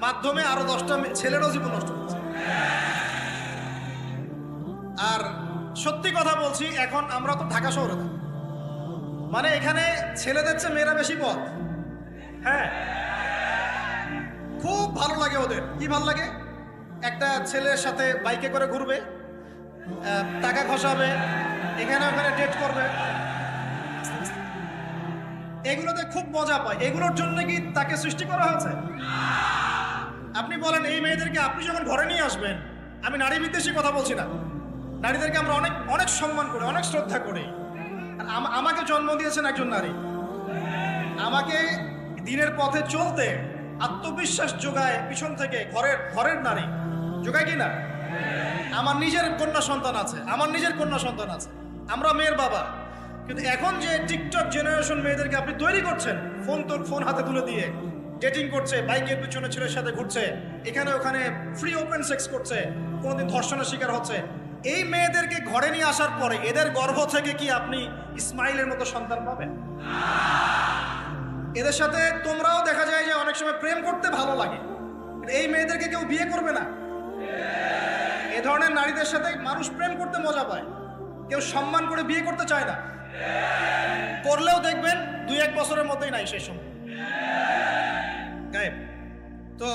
মাধ্যমে আরো 10টা ছেলেরও জীবন নষ্ট করেছে। আর সত্যি কথা বলছি, এখন আমরা তো ঢাকা শহরে থাকি, মানে এখানে ছেলেদের চেয়ে মেয়েরা বেশি পথ। হ্যাঁ, খুব ভালো লাগে ওদের। কি ভালো লাগে? একটা ছেলের সাথে বাইকে করে ঘুরবে, টাকা খসাবে, এখানে ওখানে ডেট করবে, এগুলোতে খুব মজা পায়। এগুলোর জন্য কি তাকে সৃষ্টি করা হয়েছে? আপনি বলেন, এই মেয়েদেরকে আপনি যখন ঘরে নিয়ে আসবেন, আমি নারী বিদ্বেষী কথা বলছি না, নারীদেরকে আমরা অনেক অনেক সম্মান করি, অনেক শ্রদ্ধা করি। আর আমাকে জন্ম দিয়েছেন একজন নারী, আমাকে দিনের পথে চলতে আত্মবিশ্বাস যোগায় পিছন থেকে ঘরের নারী যোগায় কি না? আমার নিজের কন্যা সন্তান আছে, আমরা মেয়ের বাবা। কিন্তু এখন যে টিকটক জেনারেশন মেয়েদেরকে আপনি তৈরি করছেন, ফোন হাতে তুলে দিয়ে ডেটিং করছে, বাইকের পিছনে ছেলের সাথে ঘুরছে, এখানে ওখানে ফ্রি ওপেন সেক্স করছে, কোনোদিন ধর্ষণের শিকার হচ্ছে, এই মেয়েদেরকে ঘরে নিয়ে আসার পরে এদের গর্ভ থেকে কি আপনি ইসমাইলের মতো সন্তান পাবেন? এদের সাথে তোমরাও দেখা যায় যে অনেক সময় প্রেম করতে ভালো লাগে, এই মেয়েদেরকে কেউ বিয়ে করবে না। এ ধরনের নারীদের সাথে মানুষ প্রেম করতে মজা পায়, কেউ সম্মান করে বিয়ে করতে চায় না। করলেও দেখবেন 2-1 বছরের মধ্যেই নাই সেই সময় গায়েব। তো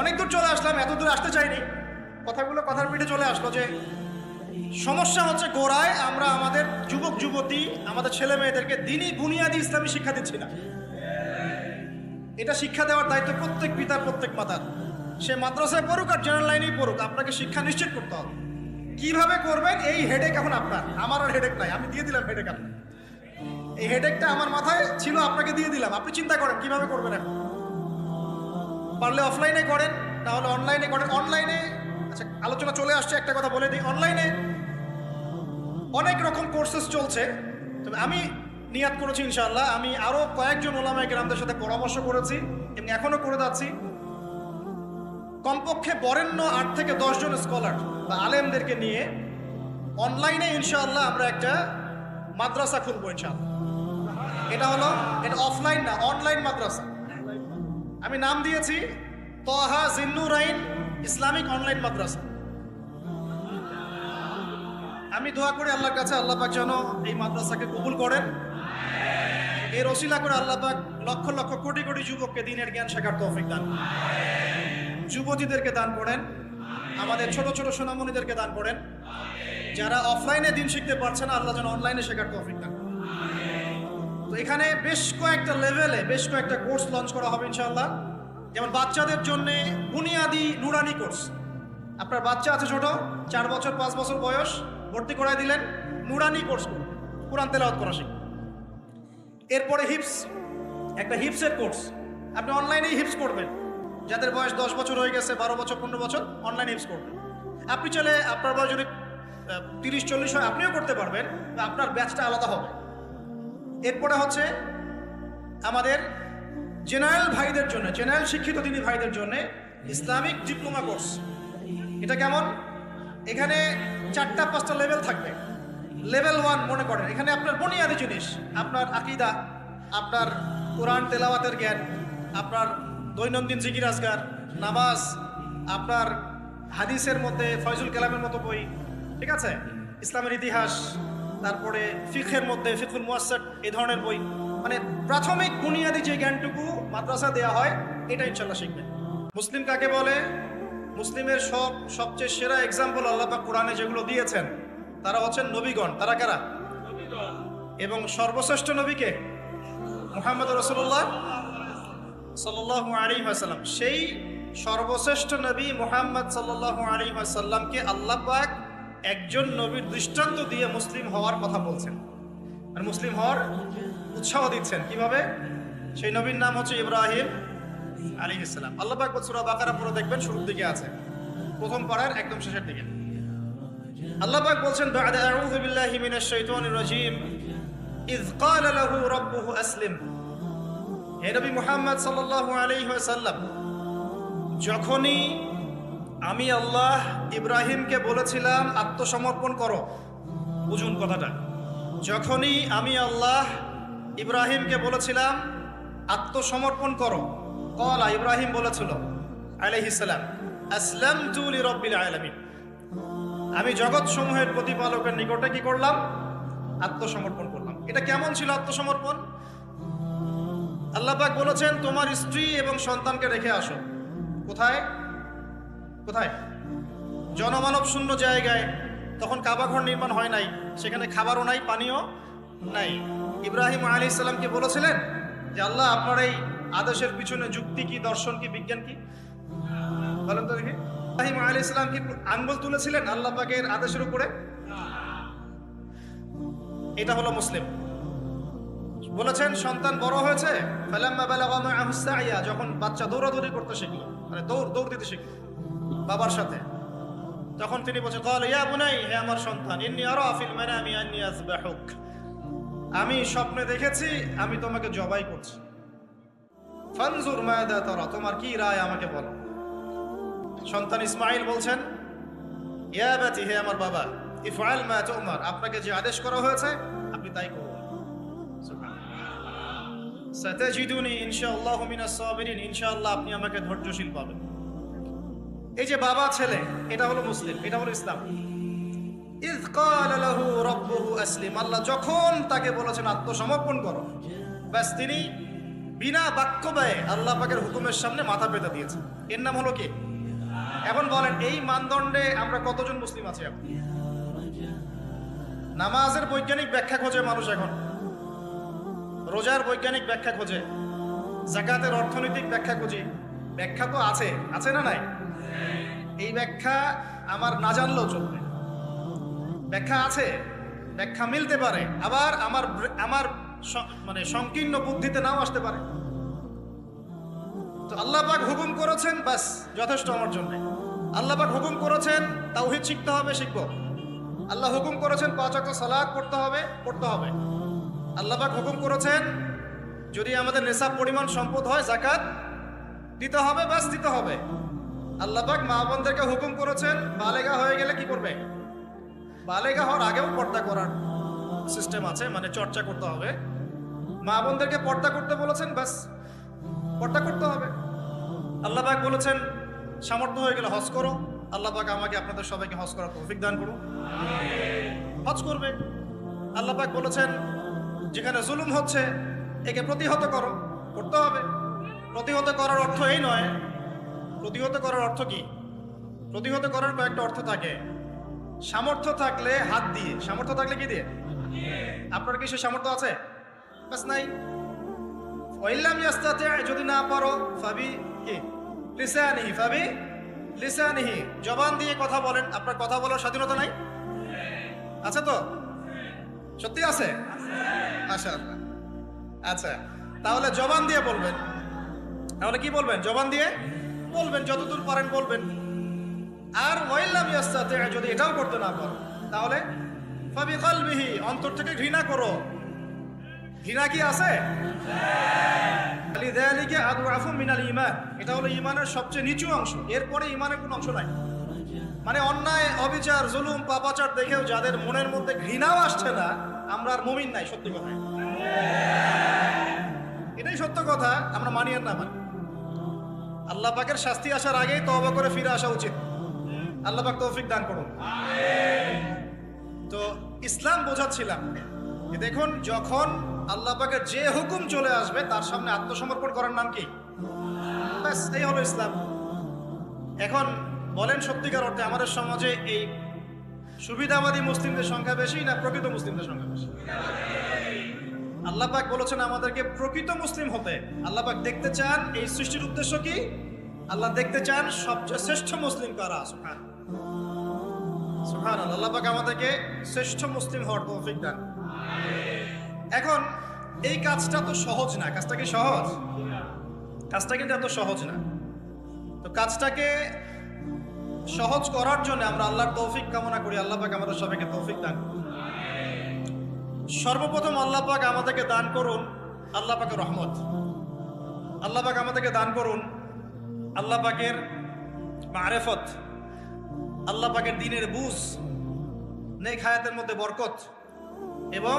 অনেক দূর চলে আসলাম, এত দূর আসতে চাইনি, কথার পিঠে চলে আসলো যে সমস্যা হচ্ছে গোড়ায় আমরা আমাদের যুবক যুবতী, আমাদের ছেলে মেয়েদেরকে দিনই বুনিয়াদি ইসলামী শিক্ষা দিচ্ছি না। এটা শিক্ষা দেওয়ার দায়িত্ব প্রত্যেক পিতার, প্রত্যেক মাতার। সে মাদ্রাসায় পড়ুক আর জেনারেল লাইনেই পড়ুক, আপনাকে শিক্ষা নিশ্চিত করতে হবে। কিভাবে করবেন এই হেডেক এখন আপনার, আমার আর হেডেক নাই, আমি দিয়ে দিলাম হেডেক আপনার। এই হেডেকটা আমার মাথায় ছিল, আপনাকে দিয়ে দিলাম, আপনি চিন্তা করেন কিভাবে করবেন। এখন পারলে অফলাইনে করেন, তাহলে অনলাইনে করেন। অনলাইনে আচ্ছা, আলোচনা চলে আসছে, একটা কথা বলে দিই, অনলাইনে অনেক রকম কোর্সেস চলছে। তবে আমি নিয়াত করেছি ইনশাআল্লাহ, আমি আরো কয়েকজন ওলামায়ে কেরামদের সাথে পরামর্শ করেছি এবং এখনো করে যাচ্ছি। কমপক্ষে বরেণ্য 8 থেকে 10 জন স্কলার বা আলেমদেরকে নিয়ে অনলাইনে ইনশাআল্লাহ আমরা একটা মাদ্রাসা খুলবো ইনশাআল্লাহ। এটা অফলাইন না, অনলাইন মাদ্রাসা। আমি নাম দিয়েছি তহা জিন্নুরাইন ইসলামিক অনলাইন মাদ্রাসা। আমি দোয়া করি আল্লাহর কাছে, আল্লাহ পাক যেন এই মাদ্রাসাকে কবুল করেন। এর ওসিলা করে আল্লাহ পাক লক্ষ লক্ষ কোটি কোটি যুবককে দ্বীনের জ্ঞান শেখার তৌফিক দান, যুবতীদেরকে দান করেন, আমাদের ছোট ছোট সোনামণিদেরকে দান করেন। যারা অফলাইনে দিন শিখতে পারছে না, আল্লাহ যেন অনলাইনে শেখার তৌফিক দান। তো এখানে বেশ কয়েকটা লেভেলে বেশ কয়েকটা কোর্স লঞ্চ করা হবে ইনশাআল্লাহ। যেমন বাচ্চাদের জন্য বুনিয়াদি নুরানি কোর্স। আপনার বাচ্চা আছে ছোট, 4 বছর 5 বছর বয়স, ভর্তি করাই দিলেন, নুরানি কোর্স করুন, কুরআন তেলাওয়াত করা শিখুন। এরপরে একটা হিপসের কোর্স, আপনি অনলাইনেই হিপস করবেন। যাদের বয়স 10 বছর হয়ে গেছে, 12 বছর 15 বছর, অনলাইনে হিপস করবেন। আপনি চলে আপনার বয়স যদি 30-40 হয়, আপনিও করতে পারবেন, আপনার ব্যাচটা আলাদা হবে। এরপরে হচ্ছে আমাদের জেনারেল ভাইদের জন্য, জেনারেল শিক্ষিত তিনি ভাইদের জন্য ইসলামিক ডিপ্লোমা কোর্স। এটা কেমন? এখানে 4-5টা লেভেল থাকবে। লেভেল 1 মনে করেন, এখানে আপনার বুনিয়াদি জিনিস, আপনার আকীদা, আপনার কোরআন তেলাওয়াতের জ্ঞান, আপনার দৈনন্দিন জিকির আজকার, নামাজ, আপনার হাদিসের মধ্যে ফয়জুল কালামের মতো বই, ঠিক আছে, ইসলামের ইতিহাস, তারপরে ফিকহের মধ্যে ফিকহুল মুয়াসসার এই ধরনের বই, মানে প্রাথমিক বুনিয়াদি যে জ্ঞানটুকু মাদ্রাসা দেয়া হয় এটা ইনশাল্লাহ শিখবেন। মুসলিম কাকে বলে? মুসলিমের সবচেয়ে সেরা এক্সাম্পল আল্লাহ পাক কোরআনে যেগুলো দিয়েছেন তারা হচ্ছেন নবীগণ। তারা কারা? এবং সর্বশ্রেষ্ঠ নবীকে মুহাম্মদ রাসূলুল্লাহ সাল্লাল্লাহু আলাইহি ওয়াসাল্লাম। সেই সর্বশ্রেষ্ঠ নবী মুহাম্মদ সাল্লাল্লাহু আলাইহি ওয়াসাল্লামকে আল্লাহ পাক একজন নবীর দৃষ্টান্ত দিয়ে মুসলিম হওয়ার কথা বলছেন, আর মুসলিম হওয়ার উৎসাহ দিচ্ছেন। কিভাবে? সেই নবীর নাম হচ্ছে ইব্রাহিম আলাইহিস সালাম। আল্লাহ পাক সূরা বাকারা পুরো দেখবেন, শুরুর দিকে আছে, প্রথম পারার একদম শেষের দিকে। আল্লাহ পাক বলছেন, বা'দা আউযু বিল্লাহি মিনাশ শাইতানির রাজীম, ইয ক্বালা লাহু রাব্বুহু আসলিম। হে নবী মুহাম্মদ সাল্লাল্লাহু আলাইহি ওয়াসাল্লাম, যখনই আমি আল্লাহ ইব্রাহিমকে বলেছিলাম আত্মসমর্পণ করো, বুঝুন কথাটা, যখনই আমি আল্লাহ ইব্রাহিমকে বলেছিলাম আত্মসমর্পণ করো, ক্বালা ইব্রাহিম বলেছিল আলাইহিস সালাম, আসলামতু লিরাব্বিল আলামিন, আমি জগৎ সমূহের প্রতিপালকের নিকটে কি করলাম? আত্মসমর্পণ করলাম। এটা কেমন ছিল আত্মসমর্পণ? আল্লাহ পাক বলেছেন, তোমার স্ত্রী এবং সন্তানকে রেখে আসো। কোথায়? কোথায়? জনমানব শূন্য জায়গায়। তখন কাবা ঘর নির্মাণ হয় নাই, সেখানে খাবারও নাই, পানিও নাই। ইব্রাহিম আলাইহিস সালামকে বলেছিলেন যে আল্লাহ, আপনার এই আদেশের পিছনে যুক্তি কি, দর্শন কি, বিজ্ঞান কি? বলেন তো দেখি। ইব্রাহিম আলাইহিস সালাম কি আঙ্গুল তুলেছিলেন আল্লাহ পাকের আদেশের উপরে? এটা হলো মুসলিম। বলেছেন সন্তান বড় হয়েছে, ফালাম্মা বালাগা মাআহু সাইয়া, যখন বাচ্চা দৌড়াদৌড়ি করতে শিখলো, মানে দৌড় দিতে শিখলো বাবার সাথে, তখন তিনি বলছেন, ক্বালা ইয়া বুনাই, হে আমার সন্তান, ইন্নী আরা ফিল মানামি আন্নী আযবাহুক, আমি স্বপ্নে দেখেছি আমি তোমাকে জবাই করছি। ফানজুর মাযা তারা, তোমার কি রায় আমাকে বলো। সন্তান ইসমাঈল বলছেন, ইয়া বাতি, হে আমার বাবা, ইফআল মা তুমার, আপনাকে যে আদেশ করা হয়েছে আপনি তাই করুন। সাতাজিদুনি ইনশাআল্লাহু মিনাস সাবিরিন, ইনশাআল্লাহ আপনি আমাকে ধৈর্যশীল পাবেন। এই যে বাবা ছেলে, এটা হলো মুসলিম, এটা হলো ইসলাম। ইয ক্বালা লাহু রাব্বুহু আসলিম, আল্লাহ যখন তাকে বলেছেন আত্মসমর্পণ করো, ব্যাস তিনি বিনা বাক্য ব্যয়ে আল্লাহ পাকের হুকুমের সামনে মাথা পেতে দিয়েছেন। এর নাম হলো কি? এখন বলেন, এই মানদণ্ডে আমরা কতজন মুসলিম আছি এখন? নামাজের বৈজ্ঞানিক ব্যাখ্যা খোঁজে মানুষ এখন, রোজার বৈজ্ঞানিক ব্যাখ্যা খোঁজে, যাকাতের অর্থনৈতিক ব্যাখ্যা খুঁজি। ব্যাখ্যা তো আছে, আছে না নাই? এই ব্যাখ্যা আমার না জানলেও চলবে। ব্যাখ্যা আছে, ব্যাখ্যা মিলতে পারে, আবার আমার মানে সংকীর্ণ বুদ্ধিতে নাও আসতে পারে। তো আল্লাহ পাক হুকুম করেছেন, বাস যথেষ্ট আমার জন্য। আল্লাহ পাক হুকুম করেছেন তাওহীদ শিখতে হবে, শিখব। আল্লাহ হুকুম করেছেন 5 ওয়াক্ত সালাত পড়তে হবে, পড়তে হবে। আল্লাহ পাক হুকুম করেছেন যদি আমাদের নেশাব পরিমাণ সম্পদ হয় যাকাত দিতে হবে, বাস দিতে হবে। আল্লাহ পাক মা বোনদেরকে হুকুম করেছেন বালেগা হয়ে গেলে কি করবে? বালেগা হওয়ার আগেও পর্দা করার সিস্টেম আছে, মানে চর্চা করতে হবে। মা বোনদেরকে পর্দা করতে বলেছেন, বাস পর্দা করতে হবে। আল্লাহ পাক বলেছেন সামর্থ্য হয়ে গেলে হজ করো। আল্লাহ পাক আমাকে আপনাদের সবাইকে হজ করার তৌফিক দান করুন, হজ করবে। আল্লাহ পাক বলেছেন যেখানে জুলুম হচ্ছে একে প্রতিহত করো, করতে হবে। প্রতিহত করার অর্থ এই নয়। প্রতিহত করার অর্থ কি? প্রতিহত করার কয়েকটা অর্থ থাকে। সামর্থ্য থাকলে হাত দিয়ে, সামর্থ্য থাকলে কি দিয়ে? আপনার কি সে সামর্থ্য আছে? বাস নাই। ওয়াইল্লাম ইয়াস্তাতি, যদি না পারো ফাবি কি লিসানিহি, ফাবি লিসানিহি, জবান দিয়ে কথা বলেন। আপনার কথা বলার স্বাধীনতা নাই? আছে তো? সত্যি আছে? মাশাআল্লাহ। আচ্ছা, তাহলে জবান দিয়ে বলবেন। তাহলে কি বলবেন? জবান দিয়ে বলবেন, যতদূর পারেন বলবেন। আর ওয়াইল্লাম ইয়াস্তাতি, যদি এটাও করতে না পারো তাহলে ফাবি কলবিহি, অন্তর থেকে ঘৃণা করো। ঘৃণা কি আছে? লিযালিকা আদআফু মিনাল ঈমান, এটা হলো ঈমানের সবচেয়ে নিচু অংশ। এরপরে ঈমানের কোনো অংশ নাই। মানে অন্যায়, অবিচার, জুলুম, পাপাচার দেখেও যাদের মনের মধ্যে ঘৃণাও আসছে না, আমরা আর মুমিন নাই। সত্যি কথা, এটাই সত্য কথা। আমরা মানি আর না মানি, আল্লাহ পাকের শাস্তি আসার আগেই তওবা করে ফিরে আসা উচিত। আল্লাহ পাক তৌফিক দান করুন। তো ইসলাম বোঝাচ্ছিলাম। দেখুন, যখন আল্লাহ পাকের যে হুকুম চলে আসবে তার সামনে আত্মসমর্পণ করার নাম কি? ব্যাস, এই হলো ইসলাম। এখন বলেন, সত্যিকার অর্থে আমাদের সমাজে এই সুবিধাবাদী মুসলিমদের সংখ্যা বেশি না প্রকৃত মুসলিমদের সংখ্যা বেশি? আল্লাহ পাক বলেছেন আমাদেরকে প্রকৃত মুসলিম হতে। আল্লাহ পাক দেখতে চান, এই সৃষ্টির উদ্দেশ্য কি? আল্লাহ দেখতে চান সবচেয়ে শ্রেষ্ঠ মুসলিম কারা। সুবহানাল্লাহ, আল্লাহ পাক আমাদেরকে শ্রেষ্ঠ মুসলিম হওয়ার তৌফিক দান। এখন এই কাজটা তো সহজ না। কাজটা কি সহজ? কাজটা কিন্তু এত সহজ না। তো কাজটাকে সহজ করার জন্য আমরা আল্লাহর তৌফিক কামনা করি। আল্লাহ পাক আমাদের সবাইকে তৌফিক দান। সর্বপ্রথম আল্লাহ পাক আমাদেরকে দান করুন আল্লাহ পাকের রহমত। আল্লাহ পাক আমাদেরকে দান করুন আল্লাহ পাকের মারেফত, আল্লাহ পাকের দ্বীনের বুঝ, নেক হায়াতের মধ্যে বরকত এবং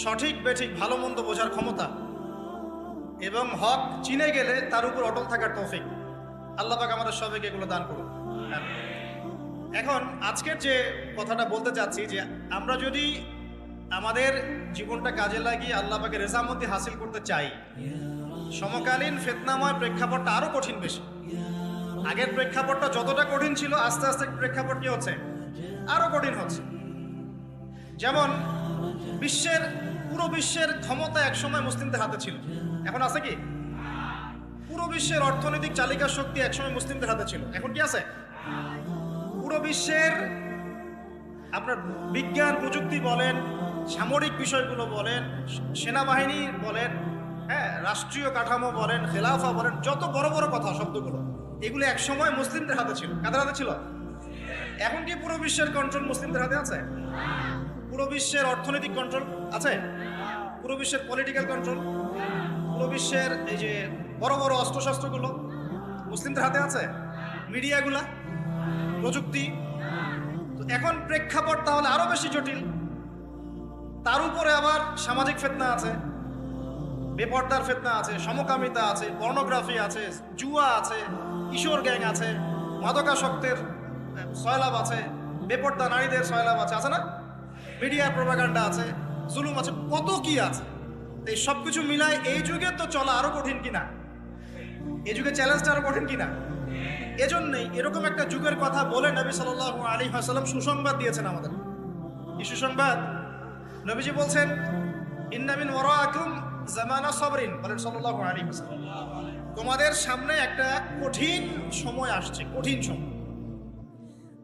সঠিক বেঠিক ভালো মন্দ বোঝার ক্ষমতা এবং হক চিনে গেলে তার উপর অটল থাকার তৌফিক। আল্লাহ পাক আমাদের সবাইকে এগুলো দান করুন। এখন আজকের যে কথাটা বলতে চাচ্ছি, যে আমরা যদি আমাদের জীবনটা কাজে লাগিয়ে আল্লাহ পাকের রেজামতি হাসিল করতে চাই, সমকালীন ফিতনাময় প্রেক্ষাপটটা আরো কঠিন বেশি। আগের প্রেক্ষাপটটা যতটা কঠিন ছিল, আস্তে আস্তে প্রেক্ষাপট কি হচ্ছে? আরো কঠিন হচ্ছে। যেমন পুরো বিশ্বের ক্ষমতা একসময় মুসলিমদের হাতে ছিল, এখন আছে কি? পুরো বিশ্বের অর্থনৈতিক চালিকা শক্তি একসময় মুসলিমদের হাতে ছিল, এখন কি আছে? পুরো বিশ্বের আপনার বিজ্ঞান প্রযুক্তি বলেন, সামরিক বিষয়গুলো বলেন, সেনাবাহিনী বলেন, হ্যাঁ, রাষ্ট্রীয় কাঠামো বলেন, খেলাফা বলেন, যত বড় বড় কথা শব্দগুলো, এগুলো একসময় মুসলিমদের হাতে ছিল। কাদের হাতে ছিল? এখন কি পুরো বিশ্বের কন্ট্রোল মুসলিমদের হাতে আছে? পুরো বিশ্বের অর্থনৈতিক কন্ট্রোল আছে? পুরো বিশ্বের পলিটিক্যাল কন্ট্রোল, পুরো বিশ্বের এই যে বড় বড় অস্ত্রশস্ত্রগুলো মুসলিমদের হাতে আছে? মিডিয়াগুলা, প্রযুক্তি। তো এখন প্রেক্ষাপট তাহলে আরো বেশি জটিল। তার উপরে আবার সামাজিক ফিতনা আছে, বেপর্দার ফিতনা আছে, সমকামিতা আছে, পর্নোগ্রাফি আছে, জুয়া আছে, কিশোর গ্যাং আছে, মাদকাসক্তের সয়লাভ আছে, বেপর্দা নারীদের সয়লাভ আছে, আছে না? মিডিয়ার প্রোপাগান্ডা আছে, জুলুম আছে, কত কি আছে। এই সব কিছু মিলায় এই যুগে তো চলা আরো কঠিন কিনা? এই যুগে চ্যালেঞ্জটা আরো কঠিন কিনা? এজন্যই এরকম একটা যুগের কথা বলে নবী সাল্লাল্লাহু আলাইহি ওয়াসাল্লাম সুসংবাদ দিয়েছেন আমাদের। কি সুসংবাদ? নবীজি বলছেন, ইন্না মিন ওয়ারাকুম জামানা সাবরিন, বলেন সাল্লাল্লাহু আলাইহি ওয়াসাল্লাম, তোমাদের সামনে একটা কঠিন সময় আসছে, কঠিন সময়।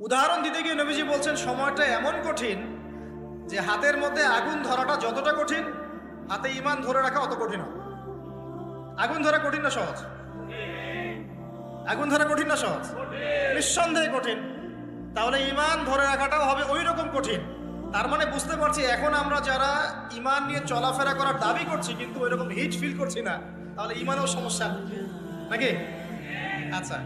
উদাহরণ দিতে গিয়ে নবীজি বলছেন সময়টা এমন কঠিন যে হাতের মধ্যে আগুন ধরাটা যতটা কঠিন, হাতে ঈমান ধরে রাখা অত কঠিন হবে। আগুন ধরা কঠিন না সহজ? আগুন ধরা কঠিন না সহজ? নিঃসন্দেহে কঠিন। তাহলে ঈমান ধরে রাখাটাও হবে ওই রকম কঠিন। তার মানে বুঝতে পারছি এখন আমরা যারা ঈমান নিয়ে চলাফেরা করার দাবি করছি কিন্তু ওই রকম হিট ফিল করছি না, তাহলে ঈমানেও সমস্যা নাকি? আচ্ছা,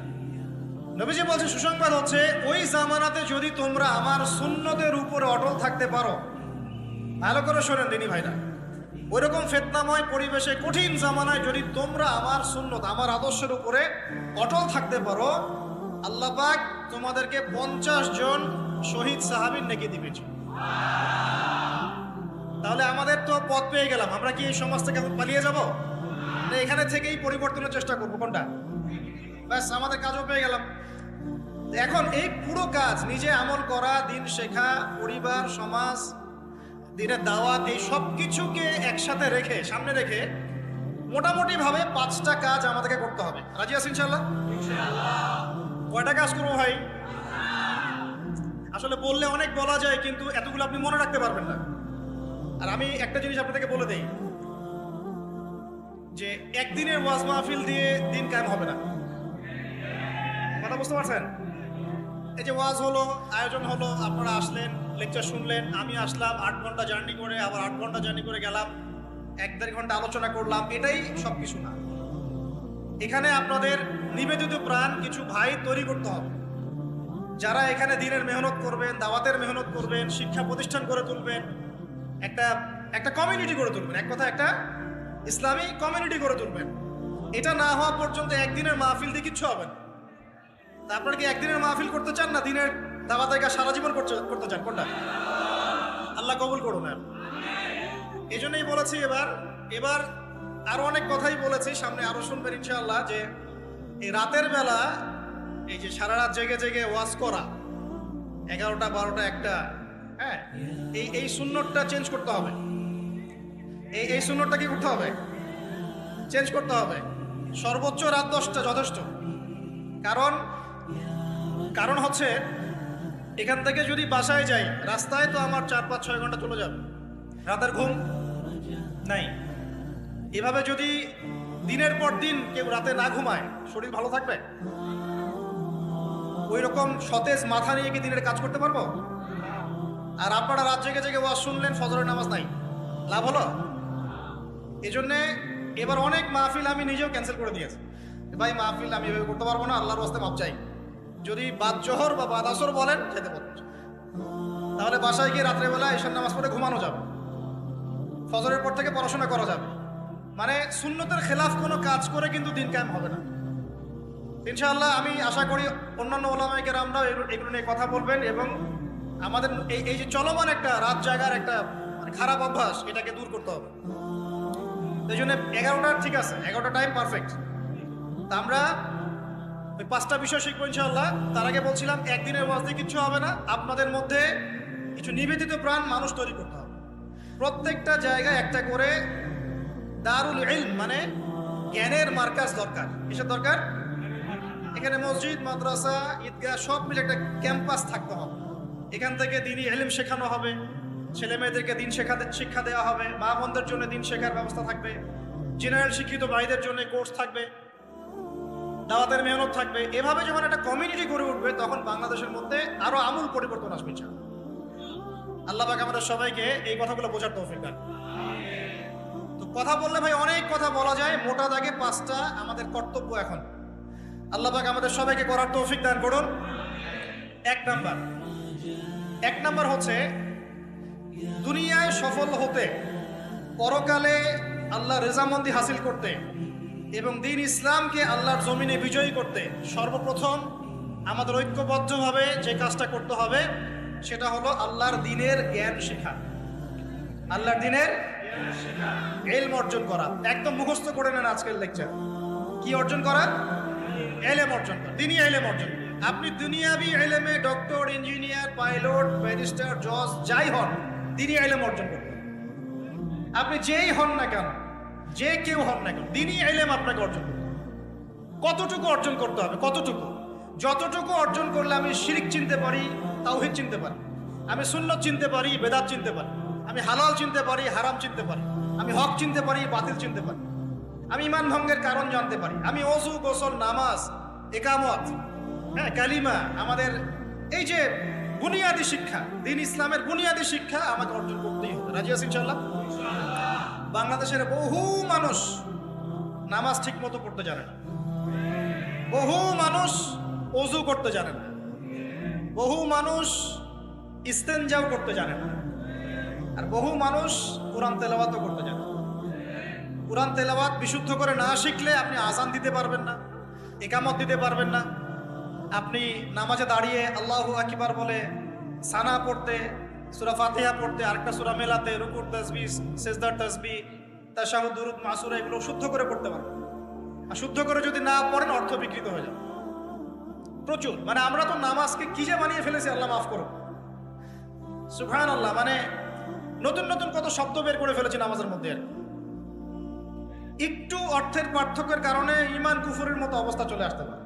নবীজি বলছে সুসংবাদ হচ্ছে ওই জামানাতে যদি তোমরা আমার সুন্নতের উপরে অটল থাকতে পারো, ভালো করে শোনেন দিনী ভাইরা, ওইরকম ফিতনাময় পরিবেশে কঠিন জামানায় যদি তোমরা আমার সুন্নত, আমার আদর্শের উপরে অটল থাকতে পারো, আল্লাহ পাক তোমাদেরকে 50 জন শহীদ সাহাবীর নেকি দিবেন। তাহলে আমাদের তো পথ পেয়ে গেলাম। আমরা কি এই সমাজ থেকে এখন পালিয়ে যাব? না এখানে থেকেই পরিবর্তনের চেষ্টা করবো? কোনটা? ব্যাস, আমাদের কাজও পেয়ে গেলাম। এখন এই পুরো কাজ, নিজে আমল করা, দিন শেখা, পরিবার, সমাজ, দিনের দাওয়াত, এই সব কিছুকে একসাথে রেখে, সামনে রেখে মোটামুটি ভাবে 5টা কাজ আমাদেরকে করতে হবে। রাজি আছেন ইনশাআল্লাহ? কয়টা কাজ করবো ভাই? আসলে বললে অনেক বলা যায়, কিন্তু এতগুলো আপনি মনে রাখতে পারবেন না। আর আমি একটা জিনিস আপনাদেরকে বলে দেই, যে একদিনের ওয়াজ মাহফিল দিয়ে দিন কায়েম হবে না। কথা বুঝতে পারছেন? এই যে ওয়াজ হলো, আয়োজন হলো, আপনারা আসলেন, লেকচার শুনলেন, আমি আসলাম 8 ঘন্টা জার্নি করে, আবার 8 ঘন্টা জার্নি করে গেলাম, 1-1.5 ঘন্টা আলোচনা করলাম, এটাই সব কিছু না। এখানে আপনাদের নিবেদিত প্রাণ কিছু ভাই তৈরি করতে হবে, যারা এখানে দিনের মেহনত করবেন, দাওয়াতের মেহনত করবেন, শিক্ষা প্রতিষ্ঠান করে তুলবেন, একটা কমিউনিটি গড়ে তুলবেন। এক কথা, একটা ইসলামী কমিউনিটি গড়ে তুলবেন। এটা না হওয়া পর্যন্ত একদিনের মাহফিল দিয়ে কিচ্ছু হবে না। তা আপনারা কি একদিনের মাহফিল করতে চান, না দিনের দাওয়াতের কাজ সারা জীবন করতে চান? কোনটা? আল্লাহ কবুল করুন। এই জন্যই বলেছি এবার আরো অনেক কথাই বলেছি, সামনে আরো শুনবেন ইনশাআল্লাহ, যে এই রাতের বেলা এই যে সারা রাত জেগে জেগে ওয়াজ করা, 11টা 12টা 1টা, হ্যাঁ, এই সুন্নতটা চেঞ্জ করতে হবে। এই সুন্নতটা কি করতে হবে? চেঞ্জ করতে হবে। সর্বোচ্চ রাত 10টা যথেষ্ট। কারণ হচ্ছে এখান থেকে যদি বাসায় যাই, রাস্তায় তো আমার 4-5-6 ঘন্টা চলে যাবে, রাতের ঘুম নাই। এভাবে যদি দিনের পর দিন কেউ রাতে না ঘুমায়, শরীর ভালো থাকবে? ওই রকম সতেজ মাথা নিয়ে কি দিনের কাজ করতে পারবো? আর আপনারা রাত জেগে জেগে ওয়াজ শুনলেন, ফজরের নামাজ নাই, লাভ হলো? এজন্যে এবার অনেক মাহফিল আমি নিজেও ক্যান্সেল করে দিয়েছি। ভাই মাহফিল আমি এভাবে করতে পারবো না, আল্লাহর রাস্তায় মাপ চাই। যদি বাদ জোহর বা বাদ আসর বলেন খেতে পারবো, তাহলে বাসায় গিয়ে রাত্রেবেলা ঈশার নামাজ পড়ে ঘুমানো যাবে, ফজরের পর থেকে পড়াশোনা করা যাবে। মানে সুন্নতের খেলাফ কোনো কাজ করে কিন্তু দিন কায়েম হবে না ইনশাআল্লাহ। আমি আশা করি অন্যান্য ওলামায়ে কেরামরাও এগুলো নিয়ে কথা বলবেন এবং আমাদের এই যে চলমান একটা রাত জাগার একটা মানে খারাপ অভ্যাস, এটাকে দূর করতে হবে। এই জন্য 11টা ঠিক আছে, 11টা টাইম পারফেক্ট। তা আমরা ওই 5টা বিষয় শিখবো ইনশাআল্লাহ। তার আগে বলছিলাম একদিনের ওয়াজ দিয়ে কিচ্ছু হবে না, আপনাদের মধ্যে কিছু নিবেদিত প্রাণ মানুষ তৈরি করতে হবে। প্রত্যেকটা জায়গায় একটা করে দারুল ইলম মানে জ্ঞানের মার্কাজ দরকার। কিসের দরকার? এখানে মসজিদ, মাদ্রাসা, ঈদগাহ সব মিলে একটা ক্যাম্পাস থাকতে হবে। এখান থেকে দ্বীনি ইলম শেখানো হবে, ছেলে মেয়েদেরকে দিন শিক্ষা দেওয়া হবে, মা বোনদের জন্য দিন শেখার ব্যবস্থা থাকবে, জেনারেল শিক্ষিত ভাইদের জন্য কোর্স থাকবে, দাওয়াতের মেহনত থাকবে। এভাবে যখন একটা কমিউনিটি গড়ে উঠবে, তখন বাংলাদেশের মধ্যে আরো আমূল পরিবর্তন আসবে ইনশাআল্লাহ। আল্লাহ পাক আমাদের সবাইকে এই কথাগুলো বোঝার তৌফিক দান। তো কথা বললে ভাই অনেক কথা বলা যায়, মোটা দাগে 5টা আমাদের কর্তব্য এখন আল্লাহ পাক আমাদের সবাইকে করার তৌফিক দান করুন। এক নাম্বার হচ্ছে দুনিয়ায় সফল হতে, পরকালে আল্লাহ রেজামন্দি হাসিল করতে এবং দ্বীন ইসলামকে আল্লাহর জমিনে বিজয়ী করতে সর্বপ্রথম আমাদের ঐক্যবদ্ধভাবে যে কাজটা করতে হবে সেটা হলো আল্লাহর দ্বীনের জ্ঞান শেখা। আল্লাহর দ্বীনের ইলম অর্জন করা। একদম মুখস্থ করে নেন আজকের লেকচার। কি অর্জন করা? ইলম অর্জন করা, দ্বীনি ইলম অর্জন। আপনি দুনিয়াবি ইলমে ডক্টর, ইঞ্জিনিয়ার, পাইলট, ব্যারিস্টার, জজ যাই হন, দ্বীনি ইলম অর্জন করতে। আপনি যেই হন না কেন, যে কেউ হন না কেন, দ্বীনি ইলম আপনাকে অর্জন করতে হবে। কতটুকু অর্জন করতে হবে? কতটুকু? যতটুকু অর্জন করলে আমি শিরক চিনতে পারি, তাওহীদ চিনতে পারি, আমি সুন্নত চিনতে পারি, বেদাত চিনতে পারি, আমি হালাল চিনতে পারি, হারাম চিনতে পারি, আমি হক চিনতে পারি, বাতিল চিনতে পারি, আমি ঈমান ভঙ্গের কারণ জানতে পারি, আমি ওযু, গোসল, নামাজ, ইকামত, হ্যাঁ, কালিমা, আমাদের এই যে বুনিয়াদী শিক্ষা, দ্বীন ইসলামের বুনিয়াদী শিক্ষা আমাকে অর্জন করতেই হবে। রাজি আছেন ইনশাআল্লাহ? বাংলাদেশের বহু মানুষ নামাজ ঠিক মতো পড়তে জানে না, বহু মানুষ ওযু করতে জানে না, বহু মানুষ ইস্তেনজাও করতে জানে না, আর বহু মানুষ কোরআন তেলাওয়াতও করতে জানে না। কোরআন তেলাওয়াত বিশুদ্ধ করে না শিখলে আপনি আযান দিতে পারবেন না, ইকামত দিতে পারবেন না। আপনি নামাজে দাঁড়িয়ে আল্লাহু আকবার বলে সানা পড়তে, সূরা ফাতিহা পড়তে, আরেকটা সূরা মেলাতে, রুকুর তাসবিহ, সিজদার তাসবিহ, তাশাহুদ, দুরূদ, মাসুরা এগুলো শুদ্ধ করে পড়তে পারবেন। আর শুদ্ধ করে যদি না পড়েন অর্থ বিকৃত হয়ে যাবে প্রচুর। মানে আমরা তো নামাজকে কি যে বানিয়ে ফেলেছি, আল্লাহ মাফ করুন, সুবহানাল্লাহ। মানে নতুন নতুন কত শব্দ বের করে ফেলেছি নামাজের মধ্যে। একটু অর্থের পার্থক্যের কারণে ঈমান কুফরের মতো অবস্থা চলে আসতে পারে।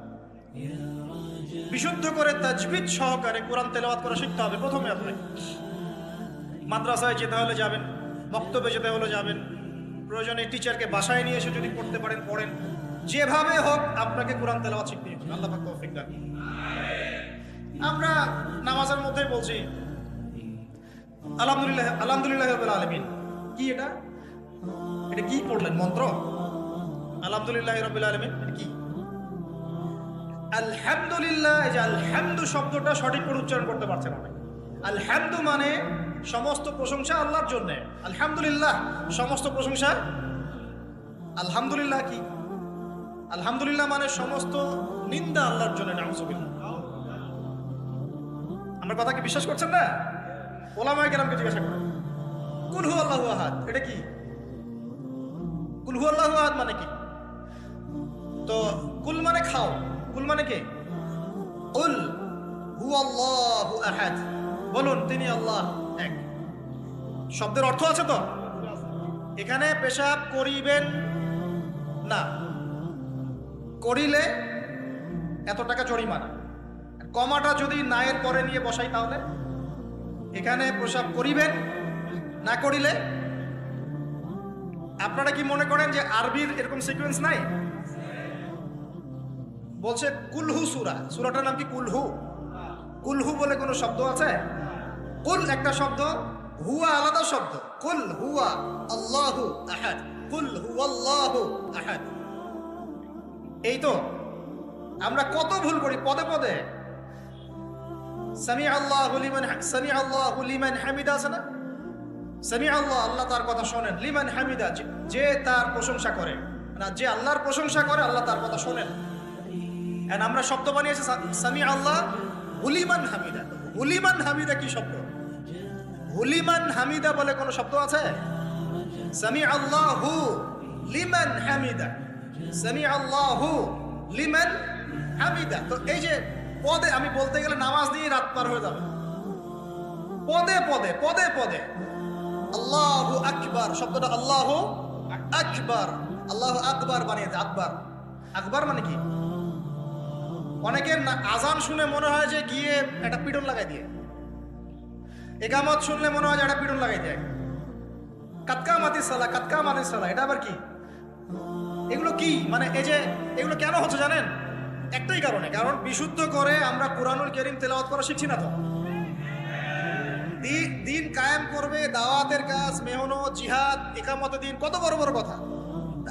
বিশুদ্ধ করে তাজবিদ সহকারে কোরআন তেলাওয়াত করা শিখতে হবে প্রথমে। আপনি মাদ্রাসায় যেতে হলে যাবেন, বক্তব্যে যেতে হলে যাবেন, প্রয়োজনে টিচারকে বাসায় নিয়ে এসে যদি পড়তে পারেন পড়েন, যেভাবে হোক আপনাকে কোরআন তেলাওয়াত শিখতে হবে। আল্লাহ পাক তৌফিক দান। আমরা নামাজের মধ্যে বলছি আলহামদুলিল্লাহ, আলহামদুলিল্লাহি রাব্বিল আলামিন। কি এটা? এটা কি পড়লেন মন্ত্র? আলহামদুলিল্লাহি রাব্বিল আলামিন এটা কি? আলহামদুলিল্লাহ। এই যে আলহামদু শব্দটা সঠিক করে উচ্চারণ করতে পারছেন না। আলহামদু মানে সমস্ত প্রশংসা আল্লাহর জন্য। আলহামদুলিল্লাহ সমস্ত প্রশংসা। আলহামদুলিল্লাহ কি? আলহামদুলিল্লাহ মানে সমস্ত নিন্দা আল্লাহর জন্য। নাউযুবিল্লাহ। আমার কথা কি বিশ্বাস করছেন না? ওলামায়ে কেরামকে জিজ্ঞাসা করেন। কুল হু আল্লাহু আহাদ, এটা কি? কুল হু আল্লাহু আহাদ মানে কি? তো কুল মানে খাও, কুল মানে কি? কুল হু আল্লাহু আহাদ, বলুন তিনি আল্লাহ এক। শব্দের অর্থ আছে তো? এখানে পেশাব করিবেন না, করিলে এত টাকা জরিমানা। কমাটা যদি নায়ের পরে নিয়ে বসাই তাহলে এখানে পেশাব করিবেন না, করিলে। আপনারা কি মনে করেন যে আরবির এরকম সিকোয়েন্স নাই? বলছে কুলহু সূরা, সূরাটার নাম কি কুলহু? কুলহু বলে কোনো শব্দ আছে? কুল একটা শব্দ, হুয়া আলাদা শব্দ। কুল হুয়া আল্লাহু আহাদ, কুল হুয়াল্লাহু আহাদ। এই তো আমরা কত ভুল করি পদে পদে। সামি আল্লাহু লিমান হামিদা আছে না? সামি আল্লাহ, আল্লাহ তার কথা শোনেন। লিমান হামিদা, যে তার প্রশংসা করে, না যে আল্লাহর প্রশংসা করে আল্লাহ তার কথা শোনেন। এন্ড আমরা শব্দ বানিয়েছি সামি আল্লাহ হুলিমান হামিদা। হুলিমান হামিদা কি শব্দ? হুলিমান হামিদা বলে কোনো শব্দ আছে? সামি আল্লাহু লিমান হামিদা, সামি আল্লাহু লিমান হামিদা। তো এই যে পদে, আমি বলতে গেলে নামাজ দিয়ে রাত পার হয়ে যাবে। পদে পদে পদে পদে আল্লাহু আকবার শব্দটা আল্লাহু আকবার, আল্লাহু আকবার বানিয়েছে। আকবার, আকবার মানে কি? অনেকের আজান শুনে মনে হয় যে গিয়ে একটা পিটন লাগাই দিয়ে, একামত শুনলে মনে হয় যে একটা পিটন লাগাই দেয়। কাতকা মাতিস সালা, কাতকা মাতিস সালা, এটা আবার কি? এগুলো কি মানে? এই যে এগুলো কেন হচ্ছে জানেন? একটাই কারণে, কারণ বিশুদ্ধ করে আমরা কুরআনুল কারীম তেলাওয়াত করা শিখছি না। তো দিন কায়েম করবে, দাওয়াতের কাজ, মেহনত, জিহাদ, ইকামতে দিন, কত বড় বড় কথা।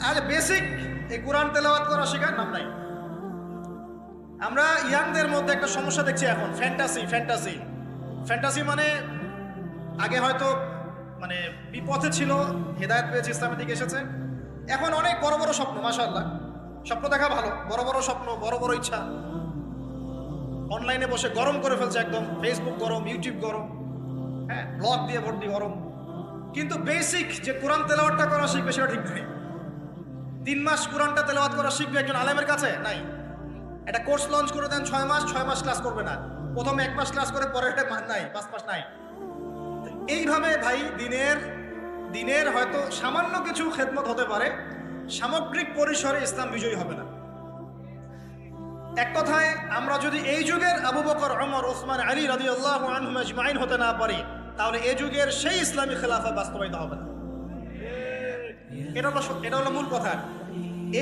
আজ বেসিক এই কোরআন তেলাওয়াত করা শেখার নাম নাই। আমরা ইয়াংদের মধ্যে একটা সমস্যা দেখছি এখন, ফ্যান্টাসি। ফ্যান্টাসি ফ্যান্টাসি মানে আগে হয়তো মানে বিপথে ছিল, হেদায়েত পেয়েছে, ইসলামের দিকে এসেছে। এখন অনেক বড় বড় স্বপ্ন, মাশাআল্লাহ। স্বপ্ন দেখা ভালো, বড় বড় স্বপ্ন, বড় বড় ইচ্ছা। অনলাইনে বসে গরম করে ফেলছে একদম, ফেসবুক গরম, ইউটিউব গরম, হ্যাঁ, ব্লগ দিয়ে ভর্তি গরম। কিন্তু বেসিক যে কোরআন তেলাওয়াতটা করা শিখবে সেটা ঠিক নাই। 3 মাস কোরআনটা তেলাওয়াত করা শিখবে একজন আলেমের কাছে নাই। একটা কোর্স লঞ্চ করে দেন 6 মাস, 6 মাস ক্লাস করবে না। প্রথমে 1 মাস ক্লাস করে পরে নাই, 5 মাস নাই। এইভাবে ভাই দিনের হয়তো সামান্য কিছু খেদমত হতে পারে, সামগ্রিক পরিসরে ইসলাম বিজয়ী হবে না। এক কথায় আমরা যদি এই যুগের আবু বকর, ওমর, ওসমান, আলী রাদিয়াল্লাহু আনহুম আজমাইন হতে না পারি, তাহলে এই যুগের সেই ইসলামী খেলাফত বাস্তবায়িত হবে না। এটা হলো মূল কথা।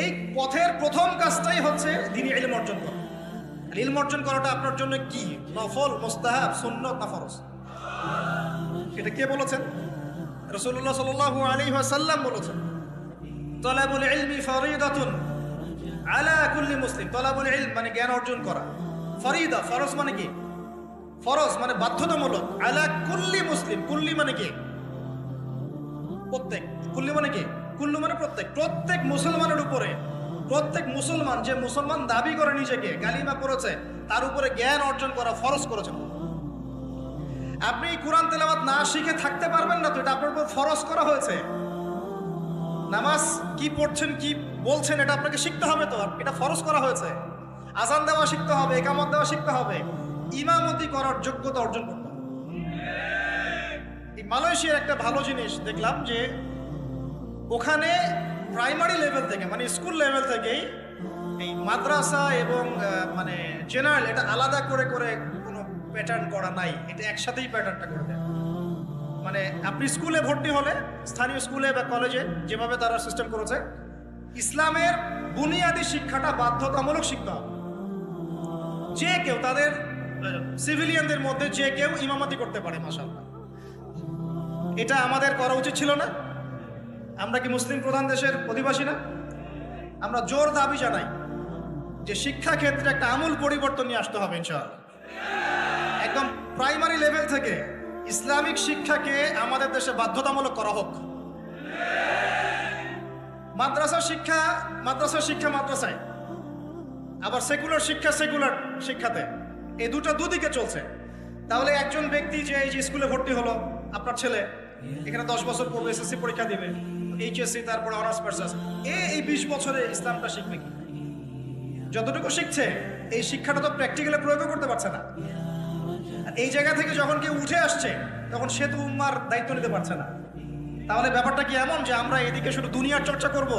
এই পথের প্রথম কাজটাই হচ্ছে দ্বীনি ইলম অর্জন করা। ইলম অর্জন করাটা আপনার জন্য কি? নফল, মুস্তাহাব, সুন্নত না ফরজ? এটা কে বলেছেন? রাসূলুল্লাহ সাল্লাল্লাহু আলাইহি ওয়াসাল্লাম বলেছেন, তালাবুল ইলমি ফরিদাতুন আলা কুল্লি মুসলিম। তালাবুল ইলম মানে জ্ঞান অর্জন করা। ফরিদা, ফরজ মানে কি? ফরজ মানে বাধ্যতামূলক। আলা কুল্লি মুসলিম, কুল্লি মানে কি? প্রত্যেক। কুল্লি মানে কি? কুল্লু মানে প্রত্যেক। প্রত্যেক মুসলমানের উপরে, প্রত্যেক মুসলমান যে মুসলমান দাবি করে নিজেকে, কালিমা পড়েছে, তার উপরে জ্ঞান অর্জন করা ফরজ করেছেন। আপনি কোরআন তেলাওয়াত না শিখে থাকতে পারবেন না, তো এটা আপনার উপর ফরজ করা হয়েছে। নামাজ কি পড়ছেন, কি বলছেন, এটা আপনাকে শিখতে হবে। তো এটা ফরজ করা হয়েছে। আজান দেওয়া শিখতে হবে, ইকামত দেওয়া শিখতে হবে, ইমামতি করার যোগ্যতা অর্জন করতে হবে। এই মালয়েশিয়ার একটা ভালো জিনিস দেখলাম যে ওখানে প্রাইমারি লেভেল থেকে, মানে স্কুল লেভেল থেকেই এই মাদ্রাসা এবং মানে জেনারেল, এটা আলাদা করে করে কোনো প্যাটার্ন করা নাই। এটা একসাথেই প্যাটার্নটা করে দেয়। মানে আপনি স্কুলে ভর্তি হলে, স্থানীয় স্কুলে বা কলেজে যেভাবে তারা সিস্টেম করেছে, ইসলামের বুনিয়াদী শিক্ষাটা বাধ্যতামূলক শিখতে হবে। যে কেউ, তাদের সিভিলিয়ানদের মধ্যে যে কেউ ইমামতি করতে পারে। মাশাআল্লাহ, এটা আমাদের করা উচিত ছিল না? আমরা কি মুসলিম প্রধান দেশের অধিবাসী না? আমরা জোর দাবি জানাই যে শিক্ষা ক্ষেত্রে একটা আমূল পরিবর্তন নিয়ে আসতে হবে ইনশাআল্লাহ। একদম প্রাইমারি লেভেল থেকে ইসলামিক শিক্ষাকে আমাদের দেশে বাধ্যতামূলক করা হোক। মাদ্রাসার শিক্ষা মাদ্রাসায়, আবার সেকুলার শিক্ষাতে, এই দুদিকে চলছে। তাহলে একজন ব্যক্তি যে এই যে স্কুলে ভর্তি হলো, আপনার ছেলে, এখানে 10 বছর পড়বে, এসএসসি পরীক্ষা দিবে, এইচএসসি, তারপরে অনার্স মাস্টার্স, এই 20 বছরে ইসলামটা শিখবে কি? যতটুকু শিখছে এই শিক্ষাটা তো প্র্যাকটিক্যালি প্রয়োগ করতে পারছে না। আর এই জায়গা থেকে যখন কেউ উঠে আসছে তখন সে তো উম্মার দায়িত্ব নিতে পারছে না। তাহলে ব্যাপারটা কি এমন যে আমরা এদিকে শুধু দুনিয়ার চর্চা করব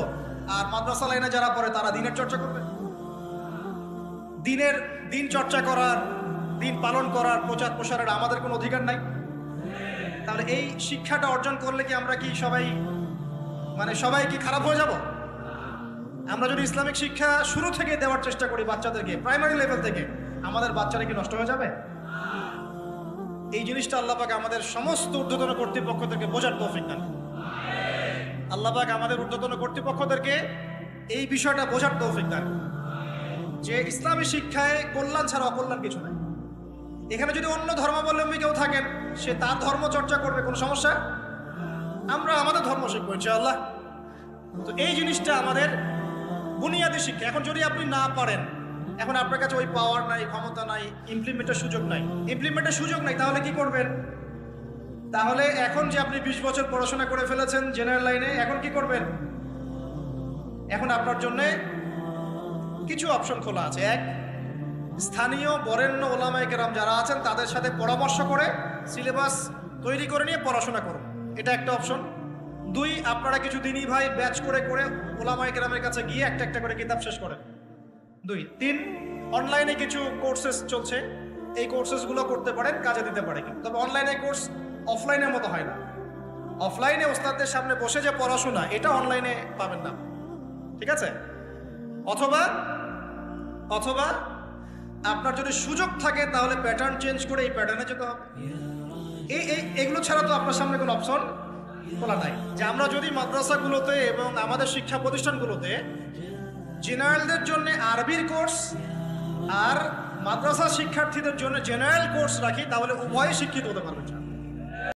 আর মাদ্রাসা লাইনে যারা পড়ে তারা দিনের চর্চা করবে? দিন চর্চা করার, দিন পালন করার, প্রচার প্রসারের আমাদের কোনো অধিকার নাই? তাহলে এই শিক্ষাটা অর্জন করলে কি আমরা কি সবাই কি খারাপ হয়ে যাব? আমরা যদি ইসলামিক শিক্ষা শুরু থেকে দেওয়ার চেষ্টা করি বাচ্চাদেরকে, প্রাইমারি লেভেল থেকে, আমাদের বাচ্চারা কি নষ্ট হয়ে যাবে? এই জিনিসটা আল্লাহ পাক আমাদের সমস্ত ঊর্ধ্বতন কর্তৃপক্ষদেরকে বোঝার তৌফিক দান। আল্লাহ পাক আমাদের ঊর্ধ্বতন কর্তৃপক্ষদেরকে এই বিষয়টা বোঝার তৌফিক দান যে ইসলামী শিক্ষায় কল্যাণ ছাড়া অকল্যাণ কিছু নাই। এখানে যদি অন্য ধর্মাবলম্বী কেউ থাকেন, সে তার ধর্ম চর্চা করবে, কোনো সমস্যা? আমরা আমাদের ধর্ম শিখবো ইনশাআল্লাহ। তো এই জিনিসটা আমাদের বুনিয়াদী শিক্ষা। এখন যদি আপনি না পারেন, এখন আপনার কাছে ওই পাওয়ার নাই, ক্ষমতা নাই, ইমপ্লিমেন্টের সুযোগ নাই, তাহলে কি করবেন? তাহলে এখন যে আপনি 20 বছর পড়াশোনা করে ফেলেছেন জেনারেল লাইনে, এখন কি করবেন? এখন আপনার জন্য কিছু অপশন খোলা আছে। এক, স্থানীয় বরেণ্য ওলামায়ে কেরাম যারা আছেন তাদের সাথে পরামর্শ করে সিলেবাস তৈরি করে নিয়ে পড়াশোনা করুন, এটা একটা অপশন। 2, আপনারা কিছু দিনী ভাই ব্যাচ করে ওলামায়ে কেরামের কাছে গিয়ে একটা করে কিতাব শেষ করেন। 2, 3, অনলাইনে কিছু কোর্সেস চলছে, এই কোর্সেসগুলো করতে পারেন, কাজে দিতে পারে। তবে অনলাইনে কোর্স অফলাইনের মতো হয় না। অফলাইনে ওস্তাদদের সামনে বসে যে পড়াশোনা, এটা অনলাইনে পাবেন না, ঠিক আছে? অথবা আপনার যদি সুযোগ থাকে তাহলে প্যাটার্ন চেঞ্জ করে এই প্যাটার্নে যেতে হবে। এগুলো ছাড়া তো আপনার সামনে কোনো অপশন খোলা নাই। যে আমরা যদি মাদ্রাসাগুলোতে এবং আমাদের শিক্ষা প্রতিষ্ঠানগুলোতে জেনারেলদের জন্য আরবির কোর্স আর মাদ্রাসা শিক্ষার্থীদের জন্য জেনারেল কোর্স রাখি, তাহলে উভয়ে শিক্ষিত হতে পারবে।